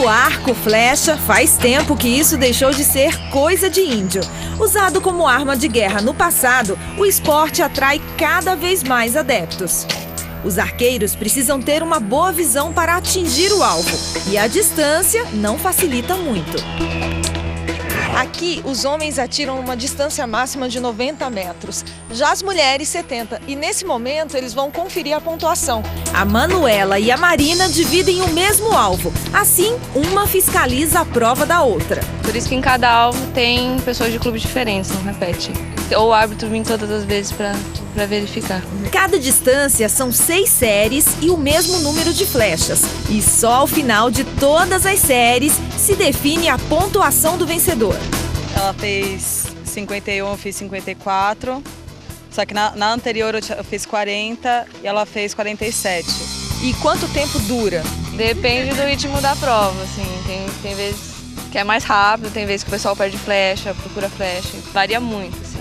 O arco flecha, faz tempo que isso deixou de ser coisa de índio. Usado como arma de guerra no passado, o esporte atrai cada vez mais adeptos. Os arqueiros precisam ter uma boa visão para atingir o alvo, e a distância não facilita muito. Aqui, os homens atiram uma distância máxima de 90 metros, já as mulheres 70, e nesse momento eles vão conferir a pontuação. A Manuela e a Marina dividem o mesmo alvo, assim uma fiscaliza a prova da outra. Por isso que em cada alvo tem pessoas de clubes diferentes, não repete. Ou o árbitro vem todas as vezes para verificar. Cada distância são 6 séries e o mesmo número de flechas. E só ao final de todas as séries se define a pontuação do vencedor. Ela fez 51, eu fiz 54. Só que na anterior eu fiz 40 e ela fez 47. E quanto tempo dura? Depende do ritmo da prova, assim. Tem vezes que é mais rápido, tem vezes que o pessoal perde flecha, procura flecha. Varia muito, assim.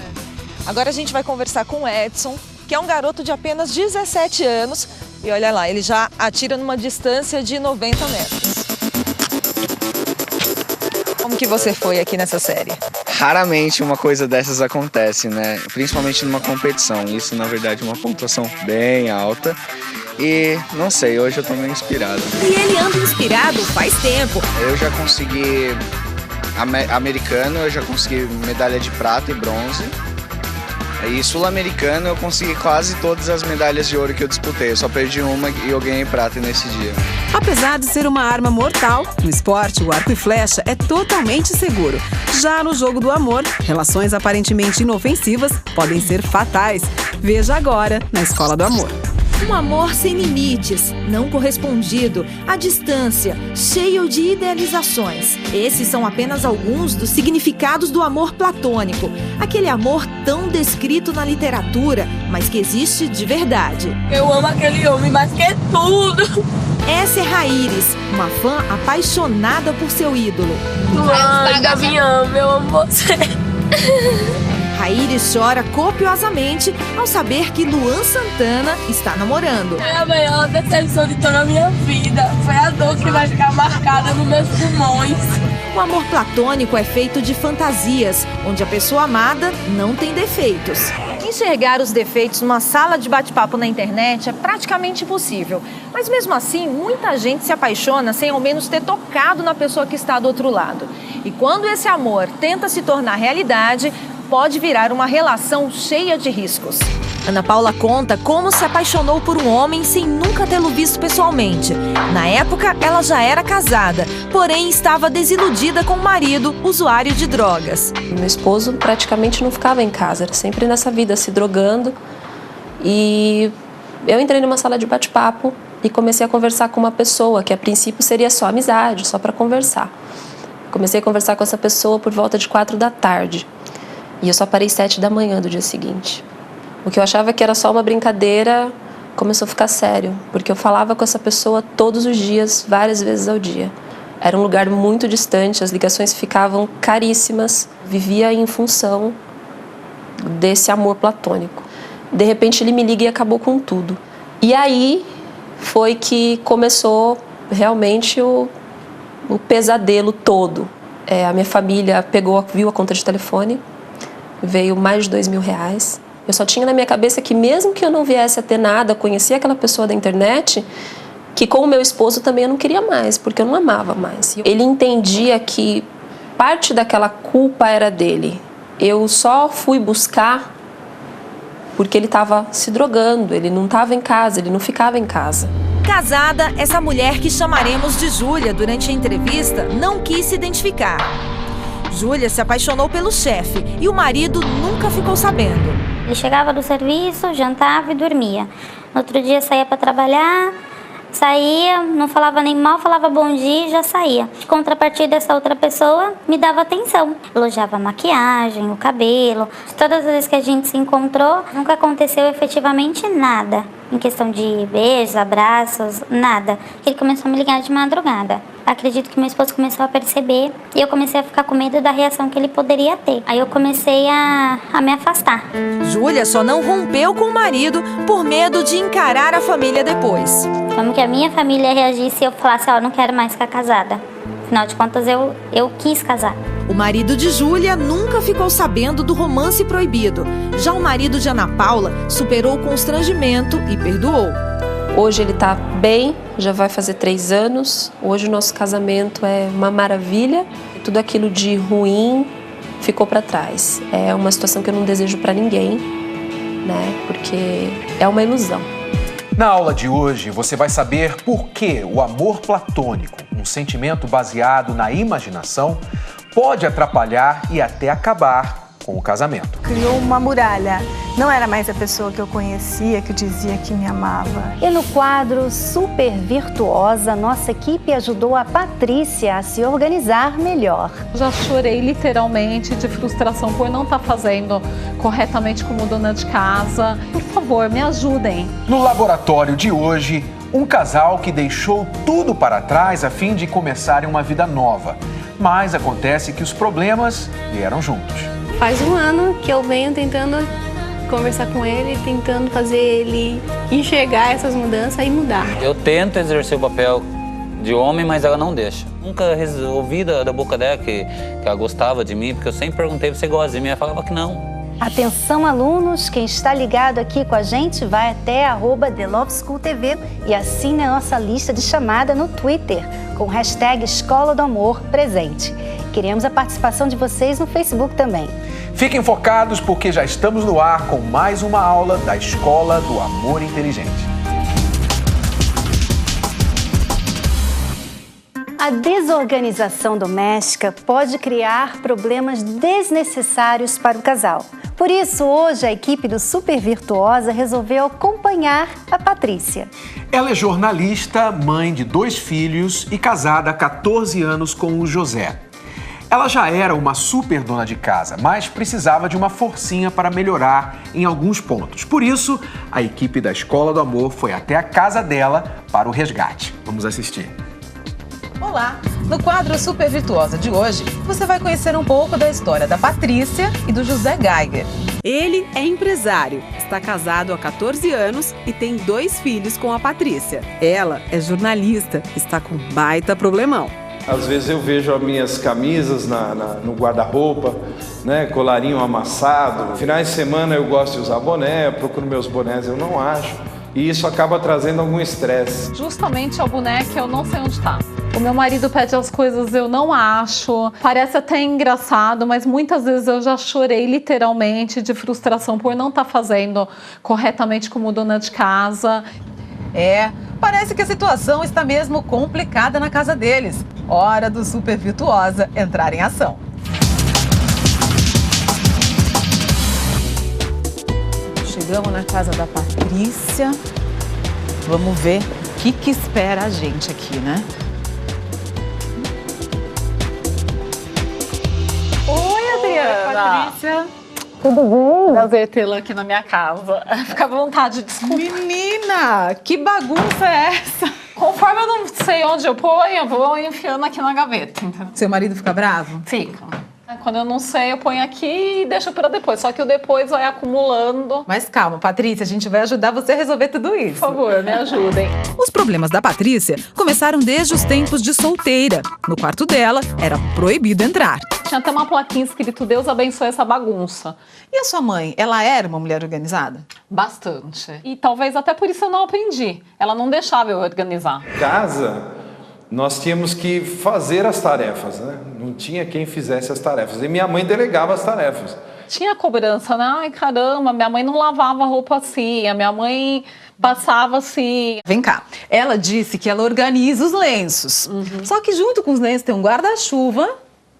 Agora a gente vai conversar com o Edson, que é um garoto de apenas 17 anos. E olha lá, ele já atira numa distância de 90 metros. Como que você foi aqui nessa série? Raramente uma coisa dessas acontece, né? Principalmente numa competição. Isso, na verdade, é uma pontuação bem alta. E, não sei, hoje eu tô meio inspirado. E ele anda inspirado faz tempo. Eu já consegui americano, eu já consegui medalha de prata e bronze. E sul-americano eu consegui quase todas as medalhas de ouro que eu disputei. Eu só perdi uma e eu ganhei prata nesse dia. Apesar de ser uma arma mortal, no esporte o arco e flecha é totalmente seguro. Já no jogo do amor, relações aparentemente inofensivas podem ser fatais. Veja agora na Escola do Amor. Um amor sem limites, não correspondido, à distância, cheio de idealizações. Esses são apenas alguns dos significados do amor platônico. Aquele amor tão descrito na literatura, mas que existe de verdade. Eu amo aquele homem mais que tudo. Essa é Raíris, uma fã apaixonada por seu ídolo. Luanda, me ama, eu amo você. Raíris chora copiosamente ao saber que Luan Santana está namorando. É a maior decepção de toda a minha vida. Foi a dor que vai ficar marcada nos meus pulmões. O amor platônico é feito de fantasias, onde a pessoa amada não tem defeitos. Enxergar os defeitos numa sala de bate-papo na internet é praticamente impossível. Mas mesmo assim, muita gente se apaixona sem ao menos ter tocado na pessoa que está do outro lado. E quando esse amor tenta se tornar realidade, pode virar uma relação cheia de riscos. Ana Paula conta como se apaixonou por um homem sem nunca tê-lo visto pessoalmente. Na época, ela já era casada, porém estava desiludida com o marido, usuário de drogas. Meu esposo praticamente não ficava em casa, era sempre nessa vida, se drogando. E eu entrei numa sala de bate-papo e comecei a conversar com uma pessoa que a princípio seria só amizade, só para conversar. Comecei a conversar com essa pessoa por volta de 4 da tarde. E eu só parei 7 da manhã do dia seguinte. O que eu achava que era só uma brincadeira começou a ficar sério, porque eu falava com essa pessoa todos os dias, várias vezes ao dia. Era um lugar muito distante, as ligações ficavam caríssimas, vivia em função desse amor platônico. De repente ele me liga e acabou com tudo. E aí foi que começou realmente o pesadelo todo. A minha família viu a conta de telefone, veio mais de R$2.000. Eu só tinha na minha cabeça que mesmo que eu não viesse a ter nada, conhecia aquela pessoa da internet, que com o meu esposo também eu não queria mais, porque eu não amava mais. Ele entendia que parte daquela culpa era dele. Eu só fui buscar porque ele estava se drogando, ele não estava em casa, ele não ficava em casa. Casada, essa mulher que chamaremos de Júlia durante a entrevista não quis se identificar. Júlia se apaixonou pelo chefe e o marido nunca ficou sabendo. Ele chegava do serviço, jantava e dormia. No outro dia saía para trabalhar, saía, não falava nem mal, falava bom dia e já saía. De contrapartida, essa outra pessoa me dava atenção. Elogiava a maquiagem, o cabelo. Todas as vezes que a gente se encontrou, nunca aconteceu efetivamente nada. em questão de beijos, abraços, nada. Ele começou a me ligar de madrugada. Acredito que meu esposo começou a perceber e eu comecei a ficar com medo da reação que ele poderia ter. Aí eu comecei a me afastar. Júlia só não rompeu com o marido por medo de encarar a família depois. Como que a minha família reagisse se eu falasse, ó, não quero mais ficar casada. Afinal de contas, eu quis casar. O marido de Júlia nunca ficou sabendo do romance proibido. Já o marido de Ana Paula superou o constrangimento e perdoou. Hoje ele está bem, já vai fazer 3 anos. Hoje o nosso casamento é uma maravilha. Tudo aquilo de ruim ficou para trás. É uma situação que eu não desejo para ninguém, né? Porque é uma ilusão. Na aula de hoje, você vai saber por que o amor platônico, um sentimento baseado na imaginação, pode atrapalhar e até acabar com o casamento. Criou uma muralha. Não era mais a pessoa que eu conhecia, que dizia que me amava. E no quadro Super Virtuosa, nossa equipe ajudou a Patrícia a se organizar melhor. Já chorei literalmente de frustração por não estar fazendo corretamente como dona de casa. Por favor, me ajudem. No laboratório de hoje, um casal que deixou tudo para trás a fim de começarem uma vida nova. Mas acontece que os problemas vieram juntos. Faz 1 ano que eu venho tentando conversar com ele, tentando fazer ele enxergar essas mudanças e mudar. Eu tento exercer o papel de homem, mas ela não deixa. Nunca ouvi da boca dela que ela gostava de mim, porque eu sempre perguntei, você gosta de mim? Ela falava que não. Atenção, alunos, quem está ligado aqui com a gente vai até @TheLoveSchoolTV e assine a nossa lista de chamada no Twitter com o hashtag Escola do Amor Presente. Queremos a participação de vocês no Facebook também. Fiquem focados porque já estamos no ar com mais uma aula da Escola do Amor Inteligente. A desorganização doméstica pode criar problemas desnecessários para o casal. Por isso, hoje a equipe do Super Virtuosa resolveu acompanhar a Patrícia. Ela é jornalista, mãe de 2 filhos e casada há 14 anos com o José. Ela já era uma super dona de casa, mas precisava de uma forcinha para melhorar em alguns pontos. Por isso, a equipe da Escola do Amor foi até a casa dela para o resgate. Vamos assistir. Olá! No quadro Super Virtuosa de hoje, você vai conhecer um pouco da história da Patrícia e do José Geiger. Ele é empresário, está casado há 14 anos e tem 2 filhos com a Patrícia. Ela é jornalista, está com um baita problemão. Às vezes eu vejo as minhas camisas no guarda-roupa, né, colarinho amassado. Finais de semana eu gosto de usar boné, eu procuro meus bonés, eu não acho. E isso acaba trazendo algum estresse. Justamente é o boné que eu não sei onde está. O meu marido pede as coisas, eu não acho. Parece até engraçado, mas muitas vezes eu já chorei literalmente de frustração por não estar fazendo corretamente como dona de casa. Parece que a situação está mesmo complicada na casa deles. Hora do Super Virtuosa entrar em ação. Chegamos na casa da Patrícia. Vamos ver o que espera a gente aqui, né? Oi, Adriana! Patrícia. Tudo bem? Prazer tê-la aqui na minha casa. Fica à vontade, desculpa. Menina, que bagunça é essa? Conforme eu não sei onde eu ponho, eu vou enfiando aqui na gaveta. Entendeu? Seu marido fica bravo? Fica. Quando eu não sei, eu ponho aqui e deixo para depois. Só que o depois vai acumulando. Mas calma, Patrícia, a gente vai ajudar você a resolver tudo isso. Por favor, me ajudem. Os problemas da Patrícia começaram desde os tempos de solteira. No quarto dela, era proibido entrar. Tinha até uma plaquinha escrito Deus abençoe essa bagunça. E a sua mãe, ela era uma mulher organizada? Bastante. E talvez até por isso eu não aprendi. Ela não deixava eu organizar. Casa, nós tínhamos que fazer as tarefas, né? Não tinha quem fizesse as tarefas. E minha mãe delegava as tarefas. Tinha cobrança, né? Ai, caramba, minha mãe não lavava roupa assim, a minha mãe passava assim. Vem cá, ela disse que ela organiza os lenços. Só que junto com os lenços tem um guarda-chuva.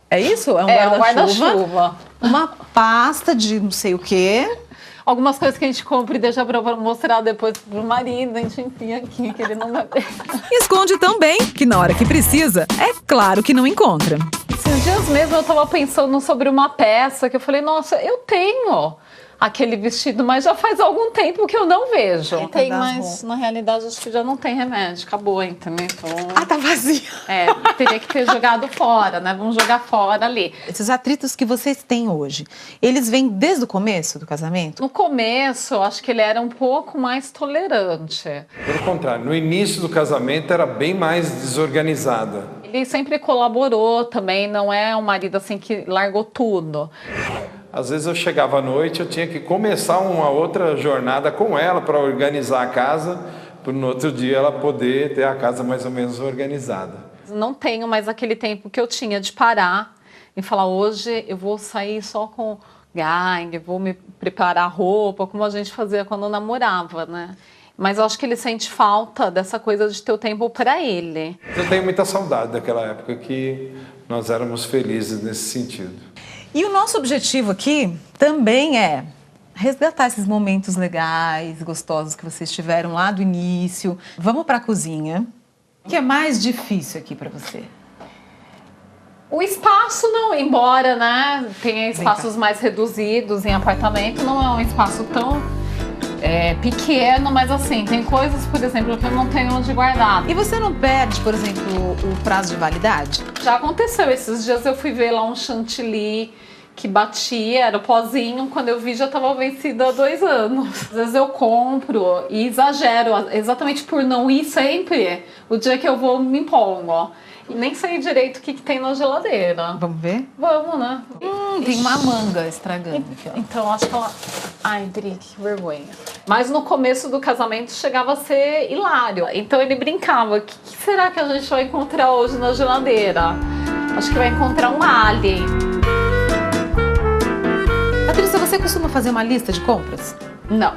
É isso? É um guarda-chuva. Uma pasta de não sei o quê. Algumas coisas que a gente compra e deixa pra mostrar depois pro marido, a gente enfia aqui, que ele não vai ver. Esconde também, que na hora que precisa, é claro que não encontra. Esses dias mesmo eu tava pensando sobre uma peça que eu falei, nossa, eu tenho. aquele vestido, mas já faz algum tempo que eu não vejo. Tem, mas roupas. na realidade acho que já não tem remédio, acabou, entendeu? Então, tá vazio. Teria que ter jogado fora, né? Vamos jogar fora ali. Esses atritos que vocês têm hoje, eles vêm desde o começo do casamento? No começo, eu acho que ele era um pouco mais tolerante. Pelo contrário, no início do casamento era bem mais desorganizada. Ele sempre colaborou também, não é um marido assim que largou tudo. Às vezes eu chegava à noite, eu tinha que começar uma outra jornada com ela para organizar a casa, para no outro dia ela poder ter a casa mais ou menos organizada. Não tenho mais aquele tempo que eu tinha de parar e falar, hoje eu vou sair só com gangue, vou me preparar roupa, como a gente fazia quando namorava, né? Mas eu acho que ele sente falta dessa coisa de ter o tempo para ele. Eu tenho muita saudade daquela época que nós éramos felizes nesse sentido. E o nosso objetivo aqui também é resgatar esses momentos legais, gostosos que vocês tiveram lá do início. Vamos para a cozinha. O que é mais difícil aqui para você? O espaço não, embora, né, tenha espaços mais reduzidos em apartamento, não é um espaço tão pequeno, mas assim, tem coisas, por exemplo, que eu não tenho onde guardar. E você não perde, por exemplo, o prazo de validade? Já aconteceu, esses dias eu fui ver lá um chantilly que batia, era o pozinho, quando eu vi já estava vencido há 2 anos. Às vezes eu compro e exagero, exatamente por não ir sempre, o dia que eu vou me empolgo. E nem sei direito o que tem na geladeira. Vamos ver? Vamos, né? Tem uma manga estragando aqui, ó. Então, acho que ela... Ai, Dri, que vergonha. Mas no começo do casamento chegava a ser hilário. Então ele brincava, o que será que a gente vai encontrar hoje na geladeira? Acho que vai encontrar um alien. Patrícia, você costuma fazer uma lista de compras? Não.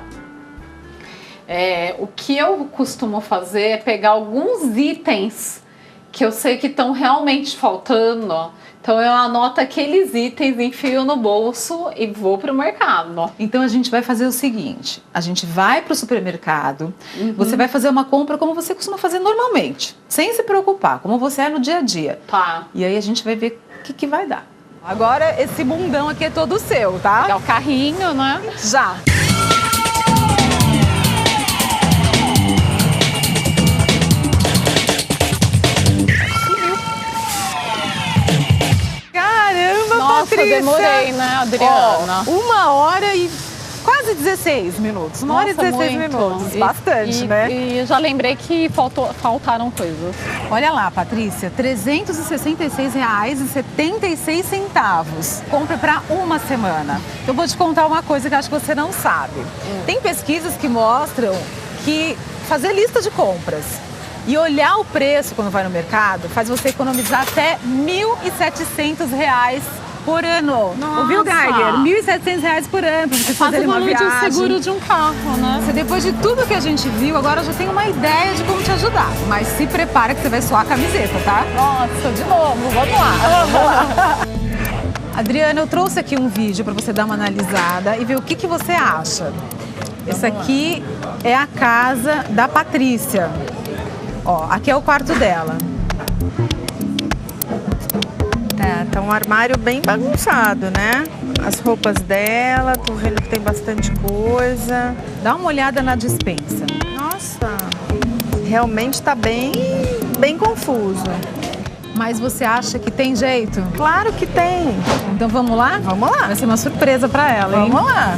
O que eu costumo fazer é pegar alguns itens que eu sei que estão realmente faltando. Então eu anoto aqueles itens, enfio no bolso e vou pro mercado. Então a gente vai fazer o seguinte, a gente vai pro supermercado, você vai fazer uma compra como você costuma fazer normalmente, sem se preocupar, como você é no dia a dia. Tá. E aí a gente vai ver o que vai dar. Agora esse bundão aqui é todo seu, tá? Pegar o carrinho, né? Já. Nossa, Patrícia. demorei, né, Adriana? 1h e quase 16 minutos. 1h e 16 minutos. Bastante, né? E já lembrei que faltaram coisas. Olha lá, Patrícia, R$ 366,76. Compra para uma semana. Eu vou te contar uma coisa que acho que você não sabe. Tem pesquisas que mostram que fazer lista de compras e olhar o preço quando vai no mercado faz você economizar até R$ 1.700 por ano. Nossa. Ouviu, Geiger? R$ 1.700 por ano para você fazer uma viagem. Quase o valor de um seguro de um carro, né? Você, depois de tudo que a gente viu, agora já tem uma ideia de como te ajudar. Mas se prepara que você vai suar a camiseta, tá? Nossa, de novo, vamos lá. Vamos lá. Adriana, eu trouxe aqui um vídeo para você dar uma analisada e ver o que você acha. Esse aqui é a casa da Patrícia. Ó, aqui é o quarto dela. Tá um armário bem bagunçado, né? As roupas dela, tô vendo que tem bastante coisa. Dá uma olhada na despensa. Nossa, realmente tá bem confuso. Mas você acha que tem jeito? Claro que tem. Então vamos lá? Vamos lá. Vai ser uma surpresa pra ela, hein? Vamos lá.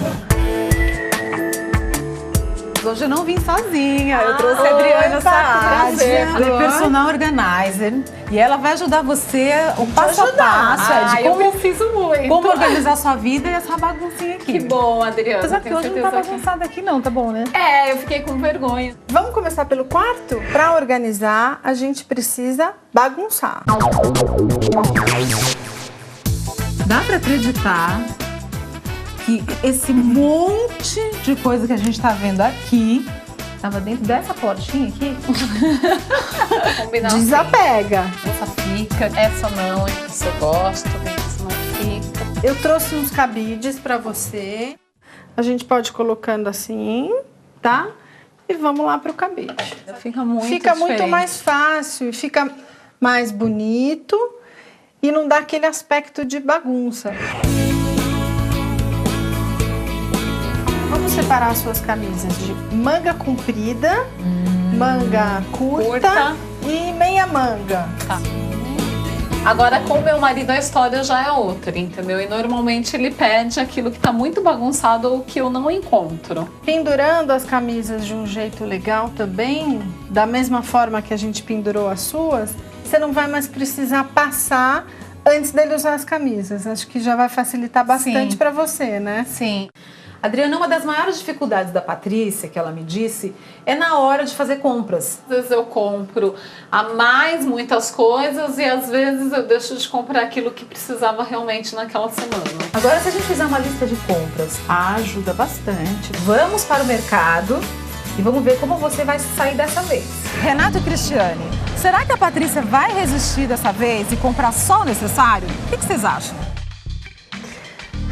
Hoje eu não vim sozinha, eu trouxe a Adriana Saad. Ela é personal organizer e ela vai ajudar você o passo a passo de como, eu preciso muito. Como organizar sua vida e essa baguncinha aqui. Que bom, Adriana. Apesar que hoje não tá bagunçada aqui não, tá bom, né? Eu fiquei com vergonha. Vamos começar pelo quarto? Pra organizar, a gente precisa bagunçar. Dá pra acreditar que esse monte de coisa que a gente tá vendo aqui tava dentro dessa portinha aqui? Desapega. Essa fica, essa não, essa eu gosto, essa não fica. Eu trouxe uns cabides pra você. A gente pode ir colocando assim, tá? E vamos lá pro cabide. Fica muito muito mais fácil, fica mais bonito e não dá aquele aspecto de bagunça. separar as suas camisas de manga comprida, manga curta e meia manga. Tá. Agora, com o meu marido, a história já é outra, entendeu? E normalmente ele pede aquilo que tá muito bagunçado ou que eu não encontro. Pendurando as camisas de um jeito legal também, da mesma forma que a gente pendurou as suas, você não vai mais precisar passar antes dele usar as camisas. Acho que já vai facilitar bastante para você, né? Sim. Adriana, uma das maiores dificuldades da Patrícia, que ela me disse, é na hora de fazer compras. Às vezes eu compro a mais muitas coisas e às vezes eu deixo de comprar aquilo que precisava realmente naquela semana. Agora, se a gente fizer uma lista de compras, ajuda bastante. Vamos para o mercado e vamos ver como você vai sair dessa vez. Renato e Cristiane, será que a Patrícia vai resistir dessa vez e comprar só o necessário? O que vocês acham?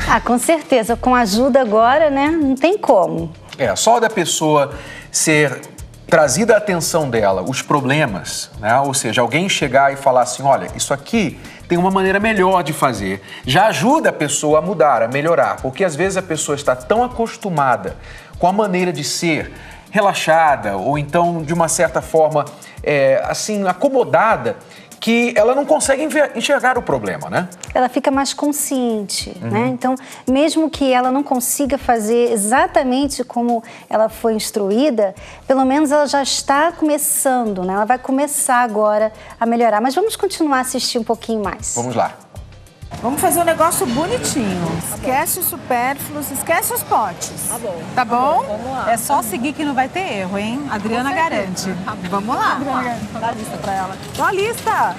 Ah, com certeza. Com ajuda agora, né? Não tem como. Só da pessoa ser trazida à atenção dela os problemas, né? Ou seja, alguém chegar e falar assim, olha, isso aqui tem uma maneira melhor de fazer, já ajuda a pessoa a mudar, a melhorar, porque às vezes a pessoa está tão acostumada com a maneira de ser relaxada ou então de uma certa forma assim acomodada que ela não consegue enxergar o problema, né? Ela fica mais consciente, né? Então, mesmo que ela não consiga fazer exatamente como ela foi instruída, pelo menos ela já está começando, né? Ela vai começar agora a melhorar. Mas vamos continuar a assistir um pouquinho mais. Vamos lá. Vamos fazer um negócio bonitinho. Esquece os supérfluos, esquece os potes. Tá bom. Tá bom? Vamos lá. É só seguir que não vai ter erro, hein? A Adriana garante. Vamos lá. Dá a lista pra ela. Dá a lista.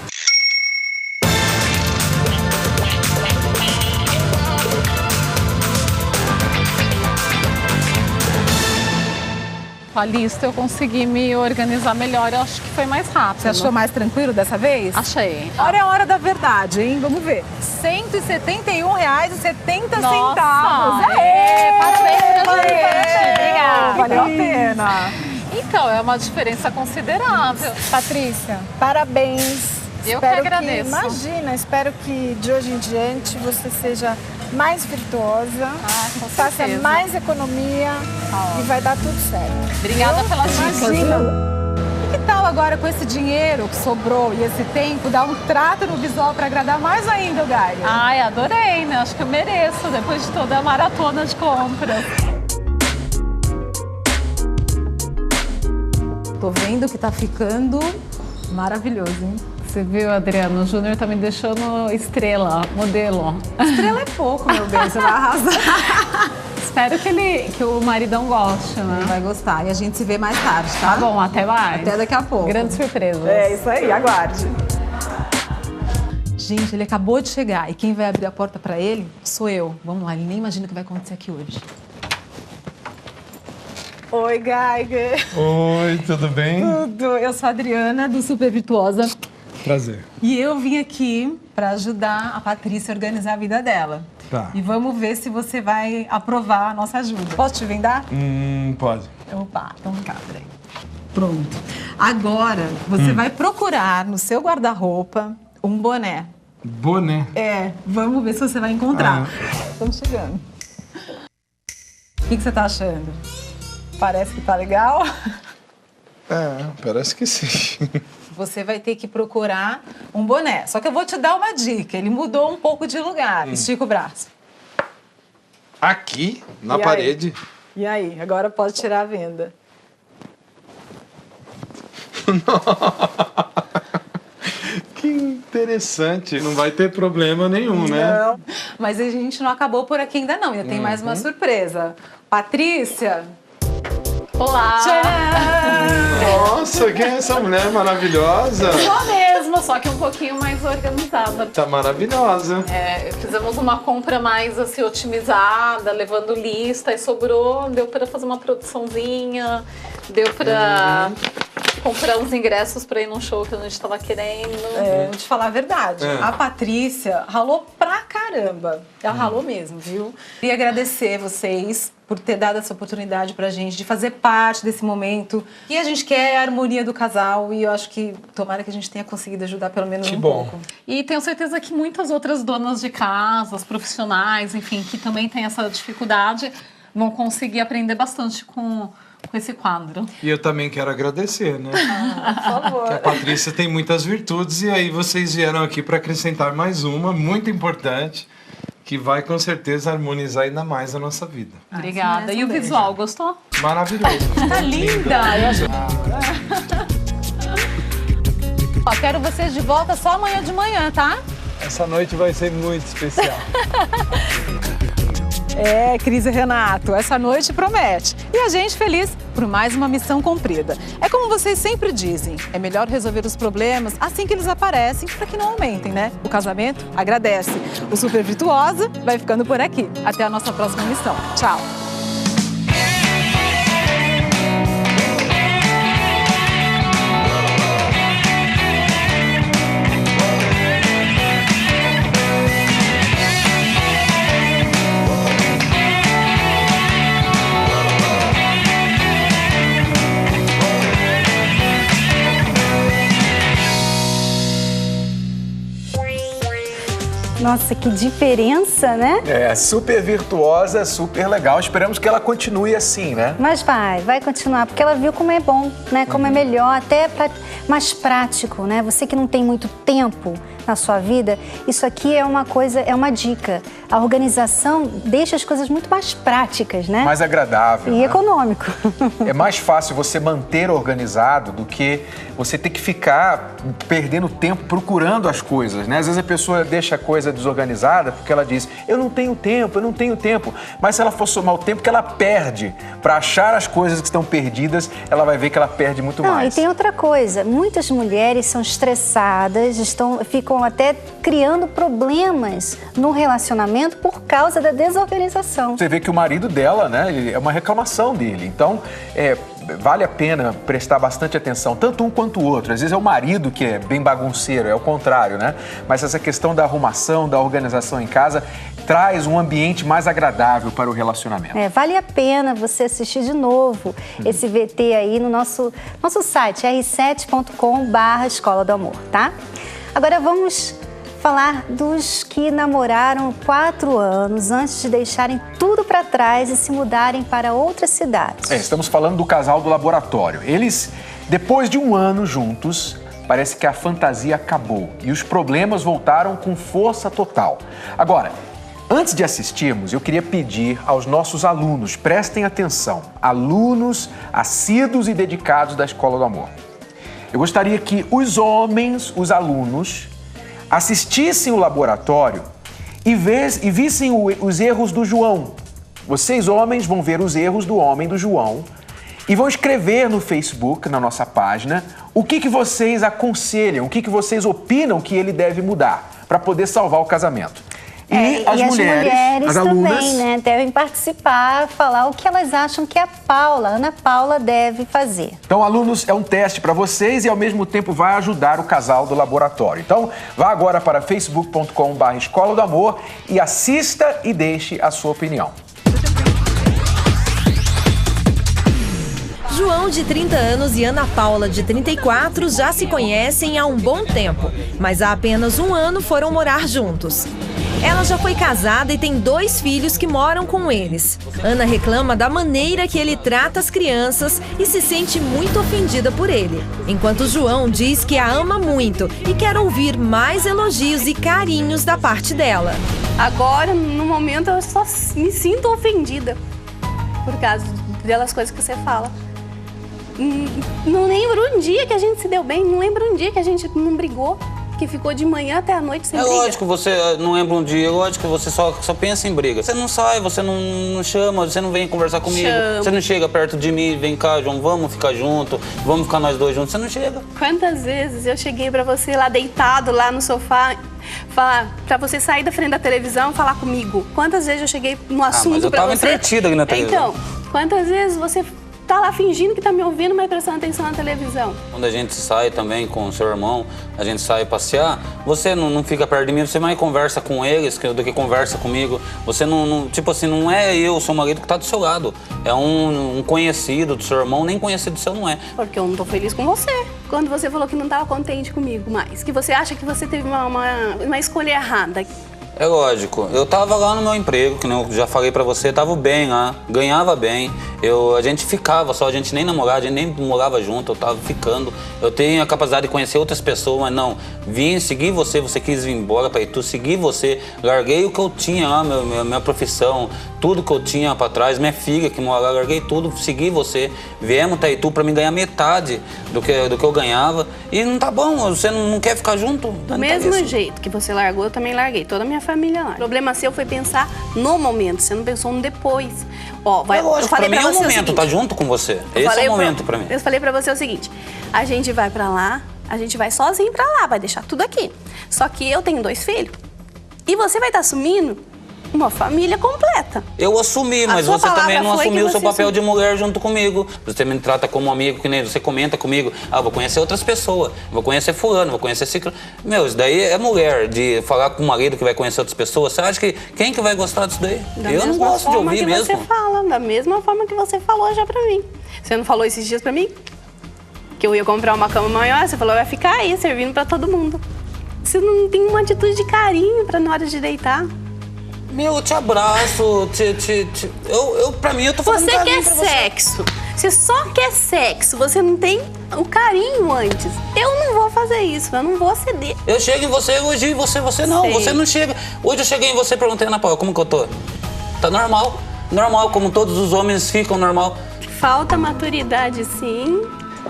Com a lista eu consegui me organizar melhor, eu acho que foi mais rápido. Você achou mais tranquilo dessa vez? Achei. Agora é a hora da verdade, hein? Vamos ver. R$171,70. Nossa! Aê! Parabéns pra gente! Obrigada! Valeu a pena! Então, é uma diferença considerável. Patrícia, parabéns. Eu que agradeço. Imagina, espero que de hoje em diante você seja mais virtuosa, faça mais economia e vai dar tudo certo. Obrigada pelas dicas. Imagina. E que tal agora com esse dinheiro que sobrou e esse tempo, dar um trato no visual para agradar mais ainda o Gaia? Ai, adorei, né? Acho que eu mereço, depois de toda a maratona de compras. Tô vendo que tá ficando maravilhoso, hein? Você viu, Adriano? O Júnior tá me deixando estrela, modelo. Estrela é pouco, meu bem, você vai arrasar. Espero que o maridão goste, né? Ele vai gostar. E a gente se vê mais tarde, tá? Tá bom, até mais. Até daqui a pouco. Grandes surpresas. É isso aí, aguarde. Gente, ele acabou de chegar e quem vai abrir a porta pra ele sou eu. Vamos lá, ele nem imagina o que vai acontecer aqui hoje. Oi, Geiger. Oi, tudo bem? Tudo. Eu sou a Adriana, do Super Virtuosa. Prazer. E eu vim aqui para ajudar a Patrícia a organizar a vida dela. Tá. E vamos ver se você vai aprovar a nossa ajuda. Posso te vendar? Pode. Opa, então vem cá, peraí. Pronto. Agora, você vai procurar no seu guarda-roupa um boné. Boné? Vamos ver se você vai encontrar. Estamos chegando. O que você tá achando? Parece que tá legal? Parece que sim. Você vai ter que procurar um boné. Só que eu vou te dar uma dica. Ele mudou um pouco de lugar. Estica o braço. Aqui, na E parede. E aí? Agora pode tirar a venda. Que interessante. Não vai ter problema nenhum, né? Não. Mas a gente não acabou por aqui ainda não. Ainda tem mais uma surpresa. Patrícia... Olá! Tchau! Nossa, quem é essa mulher maravilhosa? Só mesmo, só que um pouquinho mais organizada. Tá maravilhosa. Fizemos uma compra mais assim, otimizada, levando lista e sobrou, deu para fazer uma produçãozinha, deu para comprar uns ingressos para ir num show que a gente estava querendo. Vou te falar a verdade. A Patrícia ralou pra caramba. Ela ralou mesmo, viu? Queria agradecer vocês por ter dado essa oportunidade pra gente de fazer parte desse momento. E a gente quer a harmonia do casal e eu acho que tomara que a gente tenha conseguido ajudar pelo menos um pouco. E tenho certeza que muitas outras donas de casas, profissionais, enfim, que também têm essa dificuldade, vão conseguir aprender bastante com esse quadro. E eu também quero agradecer, né? Por favor. Que a Patrícia tem muitas virtudes e aí vocês vieram aqui para acrescentar mais uma, muito importante, que vai com certeza harmonizar ainda mais a nossa vida. Obrigada. E o visual, gostou? Maravilhoso. Tá linda! Ó, quero vocês de volta só amanhã de manhã, tá? Essa noite vai ser muito especial. É, Cris e Renato, essa noite promete. E a gente feliz por mais uma missão cumprida. É como vocês sempre dizem, é melhor resolver os problemas assim que eles aparecem para que não aumentem, né? O casamento agradece. O Super Virtuosa vai ficando por aqui. Até a nossa próxima missão. Tchau! Nossa, que diferença, né? É, super virtuosa, super legal. Esperamos que ela continue assim, né? Mas vai continuar, porque ela viu como é bom, né? Como é melhor, até mais prático, né? Você que não tem muito tempo na sua vida, isso aqui é uma coisa, é uma dica. A organização deixa as coisas muito mais práticas, né? Mais agradável. E econômico. É mais fácil você manter organizado do que você ter que ficar perdendo tempo procurando as coisas, né? Às vezes a pessoa deixa a coisa desorganizada porque ela diz, eu não tenho tempo. Mas se ela for somar o tempo que ela perde para achar as coisas que estão perdidas, ela vai ver que ela perde muito mais. E tem outra coisa, muitas mulheres são estressadas, ficam até criando problemas no relacionamento por causa da desorganização. Você vê que o marido dela, né, é uma reclamação dele. Então, vale a pena prestar bastante atenção, tanto um quanto o outro. Às vezes é o marido que é bem bagunceiro, é o contrário, né? Mas essa questão da arrumação, da organização em casa, traz um ambiente mais agradável para o relacionamento. Vale a pena você assistir de novo esse VT aí no nosso site, r7.com/Escola do Amor, tá? Agora vamos falar dos que namoraram 4 anos antes de deixarem tudo para trás e se mudarem para outra cidade. Estamos falando do casal do laboratório. Eles, depois de 1 ano juntos, parece que a fantasia acabou e os problemas voltaram com força total. Agora, antes de assistirmos, eu queria pedir aos nossos alunos, prestem atenção, alunos assíduos e dedicados da Escola do Amor. Eu gostaria que os homens, os alunos, assistissem o laboratório e vissem os erros do João. Vocês, homens, vão ver os erros do homem do João e vão escrever no Facebook, na nossa página, o que vocês aconselham, o que vocês opinam que ele deve mudar para poder salvar o casamento. E as mulheres, as alunas, também, né, devem participar, falar o que elas acham que a Ana Paula deve fazer. Então, alunos, é um teste para vocês e ao mesmo tempo vai ajudar o casal do laboratório. Então, vá agora para facebook.com/Escola do Amor e assista e deixe a sua opinião. João, de 30 anos, e Ana Paula, de 34, já se conhecem há um bom tempo, mas há apenas 1 ano foram morar juntos. Ela já foi casada e tem 2 filhos que moram com eles. Ana reclama da maneira que ele trata as crianças e se sente muito ofendida por ele, enquanto João diz que a ama muito e quer ouvir mais elogios e carinhos da parte dela. Agora, no momento, eu só me sinto ofendida por causa delas coisas que você fala. Não lembro um dia que a gente se deu bem, não lembro um dia que a gente não brigou, que ficou de manhã até a noite sem briga. É lógico que você não lembra um dia, é lógico que você só pensa em briga. Você não sai, você não chama, você não vem conversar comigo. Chamo. Você não chega perto de mim, vem cá, João, vamos ficar junto, vamos ficar nós 2 juntos. Você não chega. Quantas vezes eu cheguei pra você lá deitado, lá no sofá, falar pra você sair da frente da televisão e falar comigo? Quantas vezes eu cheguei no assunto mas eu pra tava você? entretida aqui na televisão. Então, quantas vezes você tá lá fingindo que tá me ouvindo, mas prestando atenção na televisão? Quando a gente sai também com o seu irmão, a gente sai passear, você não fica perto de mim, você mais conversa com eles do que conversa comigo. Você não tipo assim, não é eu, seu marido, que tá do seu lado. É um conhecido do seu irmão, nem conhecido seu não é. Porque eu não tô feliz com você. Quando você falou que não tava contente comigo mais, que você acha que você teve uma escolha errada. É lógico, eu tava lá no meu emprego, que eu já falei pra você, tava bem lá, ganhava bem. A gente ficava só, a gente nem namorava, a gente nem morava junto, eu tava ficando. Eu tenho a capacidade de conhecer outras pessoas, mas não, vim seguir você quis vir embora pra Itu, segui você, larguei o que eu tinha lá, minha profissão, tudo que eu tinha pra trás, minha filha que mora lá, larguei tudo, segui você. Viemos pra Itu pra me ganhar metade do que eu ganhava. E não tá bom, você não quer ficar junto? Do mesmo jeito que você largou, eu também larguei toda a minha família lá. O problema seu foi pensar no momento, você não pensou no depois. Ó, eu falei pra mim é o momento, tá junto com você. Esse é o momento pra mim. Eu falei pra você o seguinte, a gente vai pra lá, a gente vai sozinho pra lá, vai deixar tudo aqui. Só que eu tenho 2 filhos. E você vai estar assumindo uma família completa. Eu assumi, mas você também não assumiu o seu papel de mulher junto comigo. Você me trata como amigo, que nem você comenta comigo. Vou conhecer outras pessoas, vou conhecer fulano, vou conhecer ciclo. Meu, isso daí é mulher, de falar com o marido que vai conhecer outras pessoas. Você acha que quem que vai gostar disso daí? Eu não gosto de ouvir mesmo. Você fala, da mesma forma que você falou já pra mim. Você não falou esses dias pra mim? Que eu ia comprar uma cama maior, você falou, vai ficar aí, servindo pra todo mundo. Você não tem uma atitude de carinho pra na hora de deitar. Meu, eu te abraço, pra mim, eu tô fazendo carinho pra você. Você quer sexo, você só quer sexo, você não tem o carinho antes. Eu não vou fazer isso, eu não vou ceder. Eu chego em você, elogio você não, você não chega. Hoje eu cheguei em você e perguntei, Ana Paula, como que eu tô? Tá normal, como todos os homens ficam normal. Falta maturidade, sim.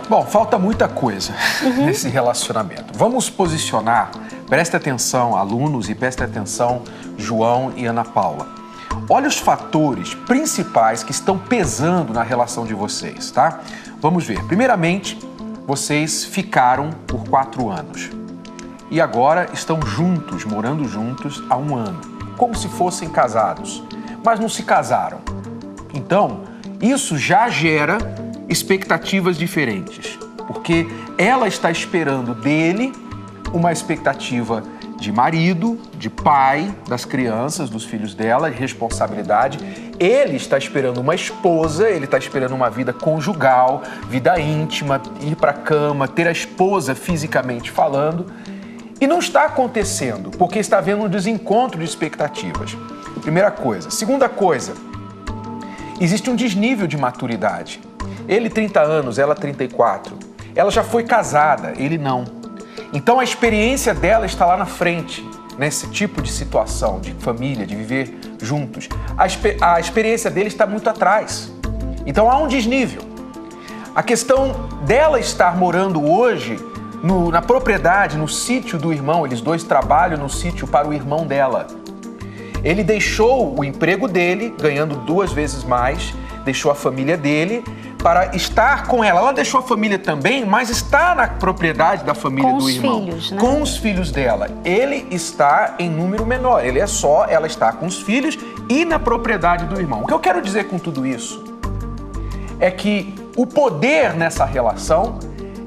Bom, falta muita coisa nesse relacionamento. Vamos posicionar, preste atenção, alunos, e preste atenção, João e Ana Paula. Olha os fatores principais que estão pesando na relação de vocês, tá? Vamos ver. Primeiramente, vocês ficaram por 4 anos. E agora estão juntos, morando juntos há 1 ano. Como se fossem casados, mas não se casaram. Então, isso já gera expectativas diferentes, porque ela está esperando dele uma expectativa de marido, de pai das crianças, dos filhos dela, de responsabilidade. Ele está esperando uma esposa, ele está esperando uma vida conjugal, vida íntima, ir para a cama, ter a esposa fisicamente falando. E não está acontecendo, porque está havendo um desencontro de expectativas. Primeira coisa. Segunda coisa, existe um desnível de maturidade. Ele 30 anos, ela 34. Ela já foi casada, ele não. Então a experiência dela está lá na frente, nesse tipo de situação, de família, de viver juntos. A experiência dele está muito atrás. Então há um desnível. A questão dela estar morando hoje na propriedade, no sítio do irmão, eles dois trabalham no sítio para o irmão dela. Ele deixou o emprego dele, ganhando 2 vezes mais, deixou a família dele para estar com ela. Ela deixou a família também, mas está na propriedade da família do irmão. Com os filhos, né? Com os filhos dela. Ele está em número menor, ela está com os filhos e na propriedade do irmão. O que eu quero dizer com tudo isso é que o poder nessa relação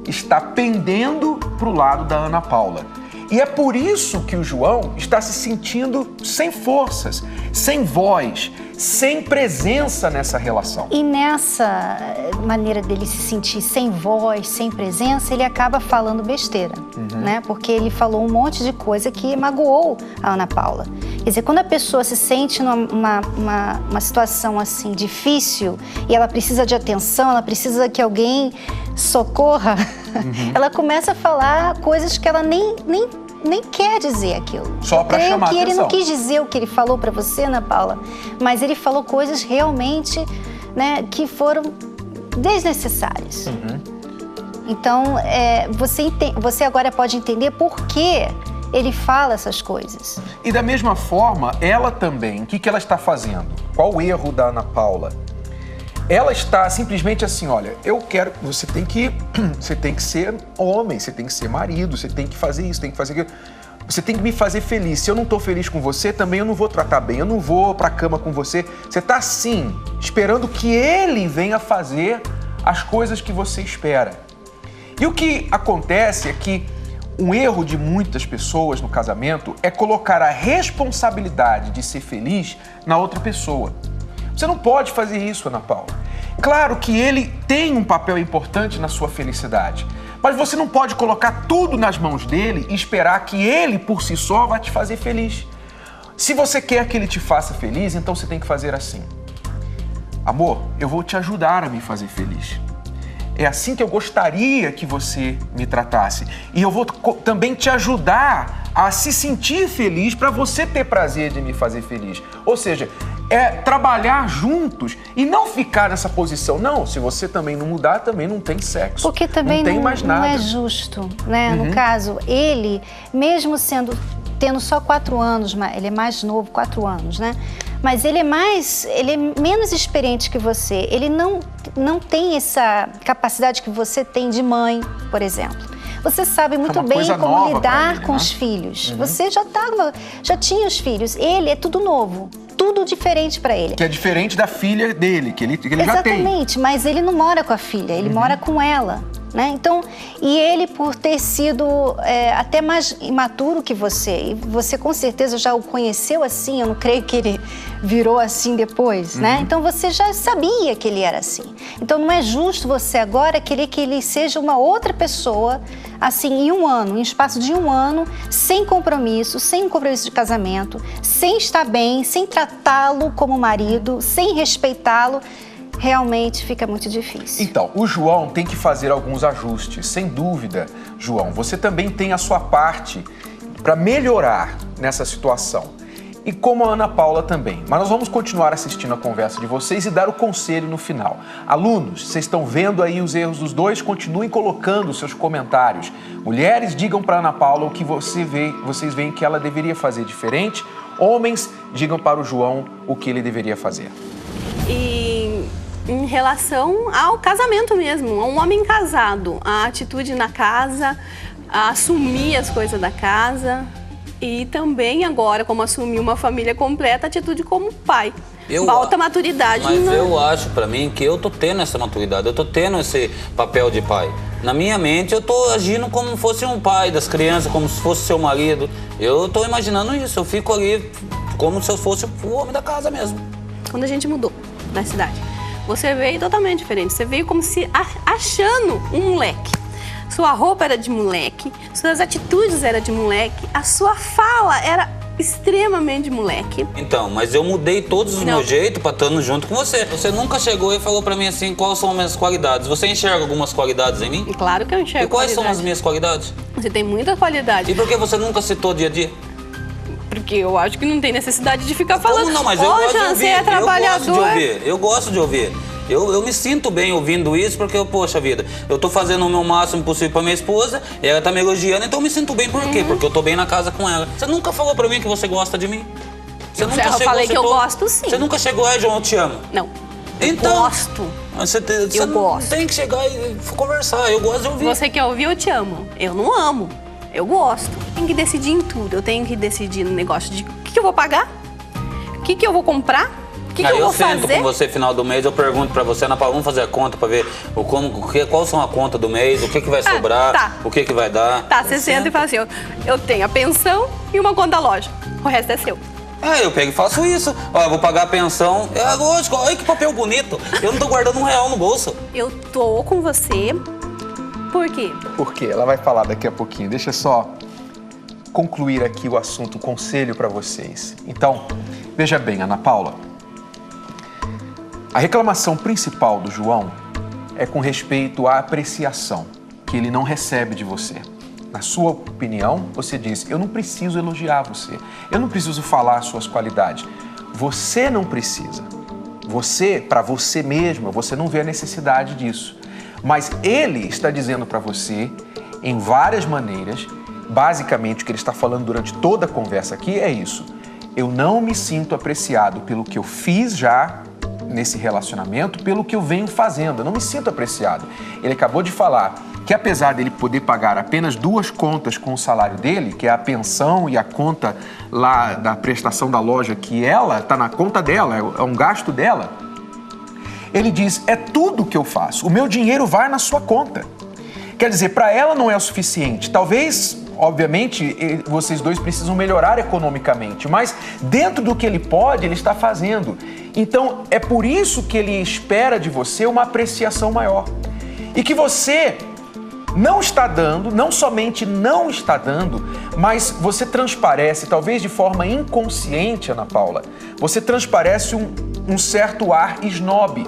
está pendendo para o lado da Ana Paula. E é por isso que o João está se sentindo sem forças, sem voz, sem presença nessa relação. E nessa maneira dele se sentir sem voz, sem presença, ele acaba falando besteira, né? Porque ele falou um monte de coisa que magoou a Ana Paula. Quer dizer, quando a pessoa se sente numa situação assim difícil e ela precisa de atenção, ela precisa que alguém socorra, ela começa a falar coisas que ela nem quer dizer aquilo. Só para chamar a atenção. Ele não quis dizer o que ele falou para você, Ana Paula, mas ele falou coisas realmente, né, que foram desnecessárias. Então, você agora pode entender por que ele fala essas coisas. E da mesma forma, ela também, o que ela está fazendo? Qual o erro da Ana Paula? Ela está simplesmente assim, olha, você tem que ser homem, você tem que ser marido, você tem que fazer isso, tem que fazer aquilo. Você tem que me fazer feliz. Se eu não estou feliz com você, também eu não vou tratar bem, eu não vou para a cama com você. Você está assim, esperando que ele venha fazer as coisas que você espera. E o que acontece é que um erro de muitas pessoas no casamento é colocar a responsabilidade de ser feliz na outra pessoa. Você não pode fazer isso, Ana Paula. Claro que ele tem um papel importante na sua felicidade, mas você não pode colocar tudo nas mãos dele e esperar que ele, por si só, vai te fazer feliz. Se você quer que ele te faça feliz, então você tem que fazer assim. Amor, eu vou te ajudar a me fazer feliz. É assim que eu gostaria que você me tratasse. E eu vou também te ajudar a se sentir feliz para você ter prazer de me fazer feliz. Ou seja, é trabalhar juntos e não ficar nessa posição. Não, se você também não mudar, também não tem sexo. Porque também não tem mais nada. Não é justo, né? No caso, ele, mesmo tendo só 4 anos, ele é mais novo, 4 anos, né? Mas ele é menos experiente que você. Ele não tem essa capacidade que você tem de mãe, por exemplo. Você sabe muito bem como lidar com os filhos. Você já tinha os filhos. Ele é tudo novo, tudo diferente para ele. Que é diferente da filha dele, que ele já tem. Exatamente, mas ele não mora com a filha, ele mora com ela. Né? Então, e ele, por ter sido até mais imaturo que você, e você com certeza já o conheceu assim, eu não creio que ele virou assim depois, né? Então você já sabia que ele era assim. Então não é justo você agora querer que ele seja uma outra pessoa, assim, em um ano, em espaço de um ano, sem compromisso de casamento, sem estar bem, sem tratá-lo como marido, sem respeitá-lo. Realmente fica muito difícil. Então, o João tem que fazer alguns ajustes, sem dúvida, João. Você também tem a sua parte para melhorar nessa situação. E como a Ana Paula também. Mas nós vamos continuar assistindo a conversa de vocês e dar o conselho no final. Alunos, vocês estão vendo aí os erros dos dois? Continuem colocando seus comentários. Mulheres, digam para Ana Paula o que vocês veem que ela deveria fazer diferente. Homens, digam para o João o que ele deveria fazer. Em relação ao casamento mesmo, a um homem casado, a atitude na casa, a assumir as coisas da casa e também agora, como assumir uma família completa, a atitude como pai. Falta maturidade. Mas eu acho pra mim que eu tô tendo essa maturidade, eu tô tendo esse papel de pai. Na minha mente eu tô agindo como se fosse um pai das crianças, como se fosse seu marido. Eu tô imaginando isso, eu fico ali como se eu fosse o homem da casa mesmo. Quando a gente mudou na cidade, você veio totalmente diferente. Você veio como se achando um moleque. Sua roupa era de moleque, suas atitudes eram de moleque, a sua fala era extremamente moleque. Então, mas eu mudei todos os meus jeitos pra estar junto com você. Você nunca chegou e falou pra mim assim, quais são as minhas qualidades. Você enxerga algumas qualidades em mim? Claro que eu enxergo. E quais são as minhas qualidades? Você tem muita qualidade. E por que você nunca citou dia a dia? Porque eu acho que não tem necessidade de ficar falando. Como não, mas eu gosto de ouvir. Você é trabalhador. Eu gosto de ouvir. Eu me sinto bem ouvindo isso porque, poxa vida, eu tô fazendo o meu máximo possível pra minha esposa, e ela tá me elogiando, então eu me sinto bem. Por quê? Porque eu tô bem na casa com ela. Você nunca falou pra mim que você gosta de mim? Eu falei que eu gosto sim. Você nunca chegou aí, João, eu te amo? Não. Então, eu gosto. Você gosto. Tem que chegar e conversar, eu gosto de ouvir. Você quer ouvir, eu te amo. Eu não amo. Eu gosto. Tem que decidir em tudo. Eu tenho que decidir no negócio de o que eu vou pagar, o que eu vou comprar, o que eu vou fazer. Eu sento com você final do mês, eu pergunto pra você, Ana Paula, vamos fazer a conta pra ver qual são a conta do mês, o que vai sobrar, o que vai dar. Tá, você senta e fala assim, eu tenho a pensão e uma conta loja, o resto é seu. Eu pego e faço isso. Ó, eu vou pagar a pensão. É lógico, olha que papel bonito. Eu não tô guardando R$1 no bolso. Eu tô com você. Por quê? Porque ela vai falar daqui a pouquinho. Deixa eu só concluir aqui o assunto, o conselho para vocês. Então, veja bem, Ana Paula. A reclamação principal do João é com respeito à apreciação que ele não recebe de você. Na sua opinião, você diz, eu não preciso elogiar você. Eu não preciso falar suas qualidades. Você não precisa. Você, para você mesma, você não vê a necessidade disso. Mas ele está dizendo para você, em várias maneiras, basicamente o que ele está falando durante toda a conversa aqui é isso. Eu não me sinto apreciado pelo que eu fiz já nesse relacionamento, pelo que eu venho fazendo. Eu não me sinto apreciado. Ele acabou de falar que apesar dele poder pagar apenas 2 contas com o salário dele, que é a pensão e a conta lá da prestação da loja, que ela está na conta dela, é um gasto dela, ele diz, é tudo que eu faço, o meu dinheiro vai na sua conta. Quer dizer, para ela não é o suficiente. Talvez, obviamente, vocês dois precisam melhorar economicamente, mas dentro do que ele pode, ele está fazendo. Então, é por isso que ele espera de você uma apreciação maior. E que você não está dando, não somente não está dando, mas você transparece, talvez de forma inconsciente, Ana Paula, você transparece um certo ar snob,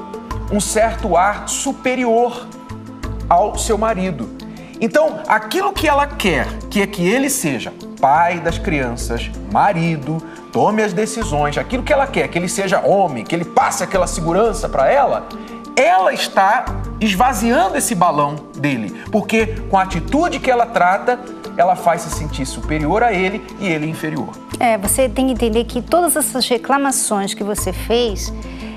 um certo ar superior ao seu marido. Então, aquilo que ela quer, que é que ele seja pai das crianças, marido, tome as decisões, aquilo que ela quer, que ele seja homem, que ele passe aquela segurança para ela está esvaziando esse balão dele, porque com a atitude que ela trata, ela faz se sentir superior a ele e ele inferior. Você tem que entender que todas essas reclamações que você fez,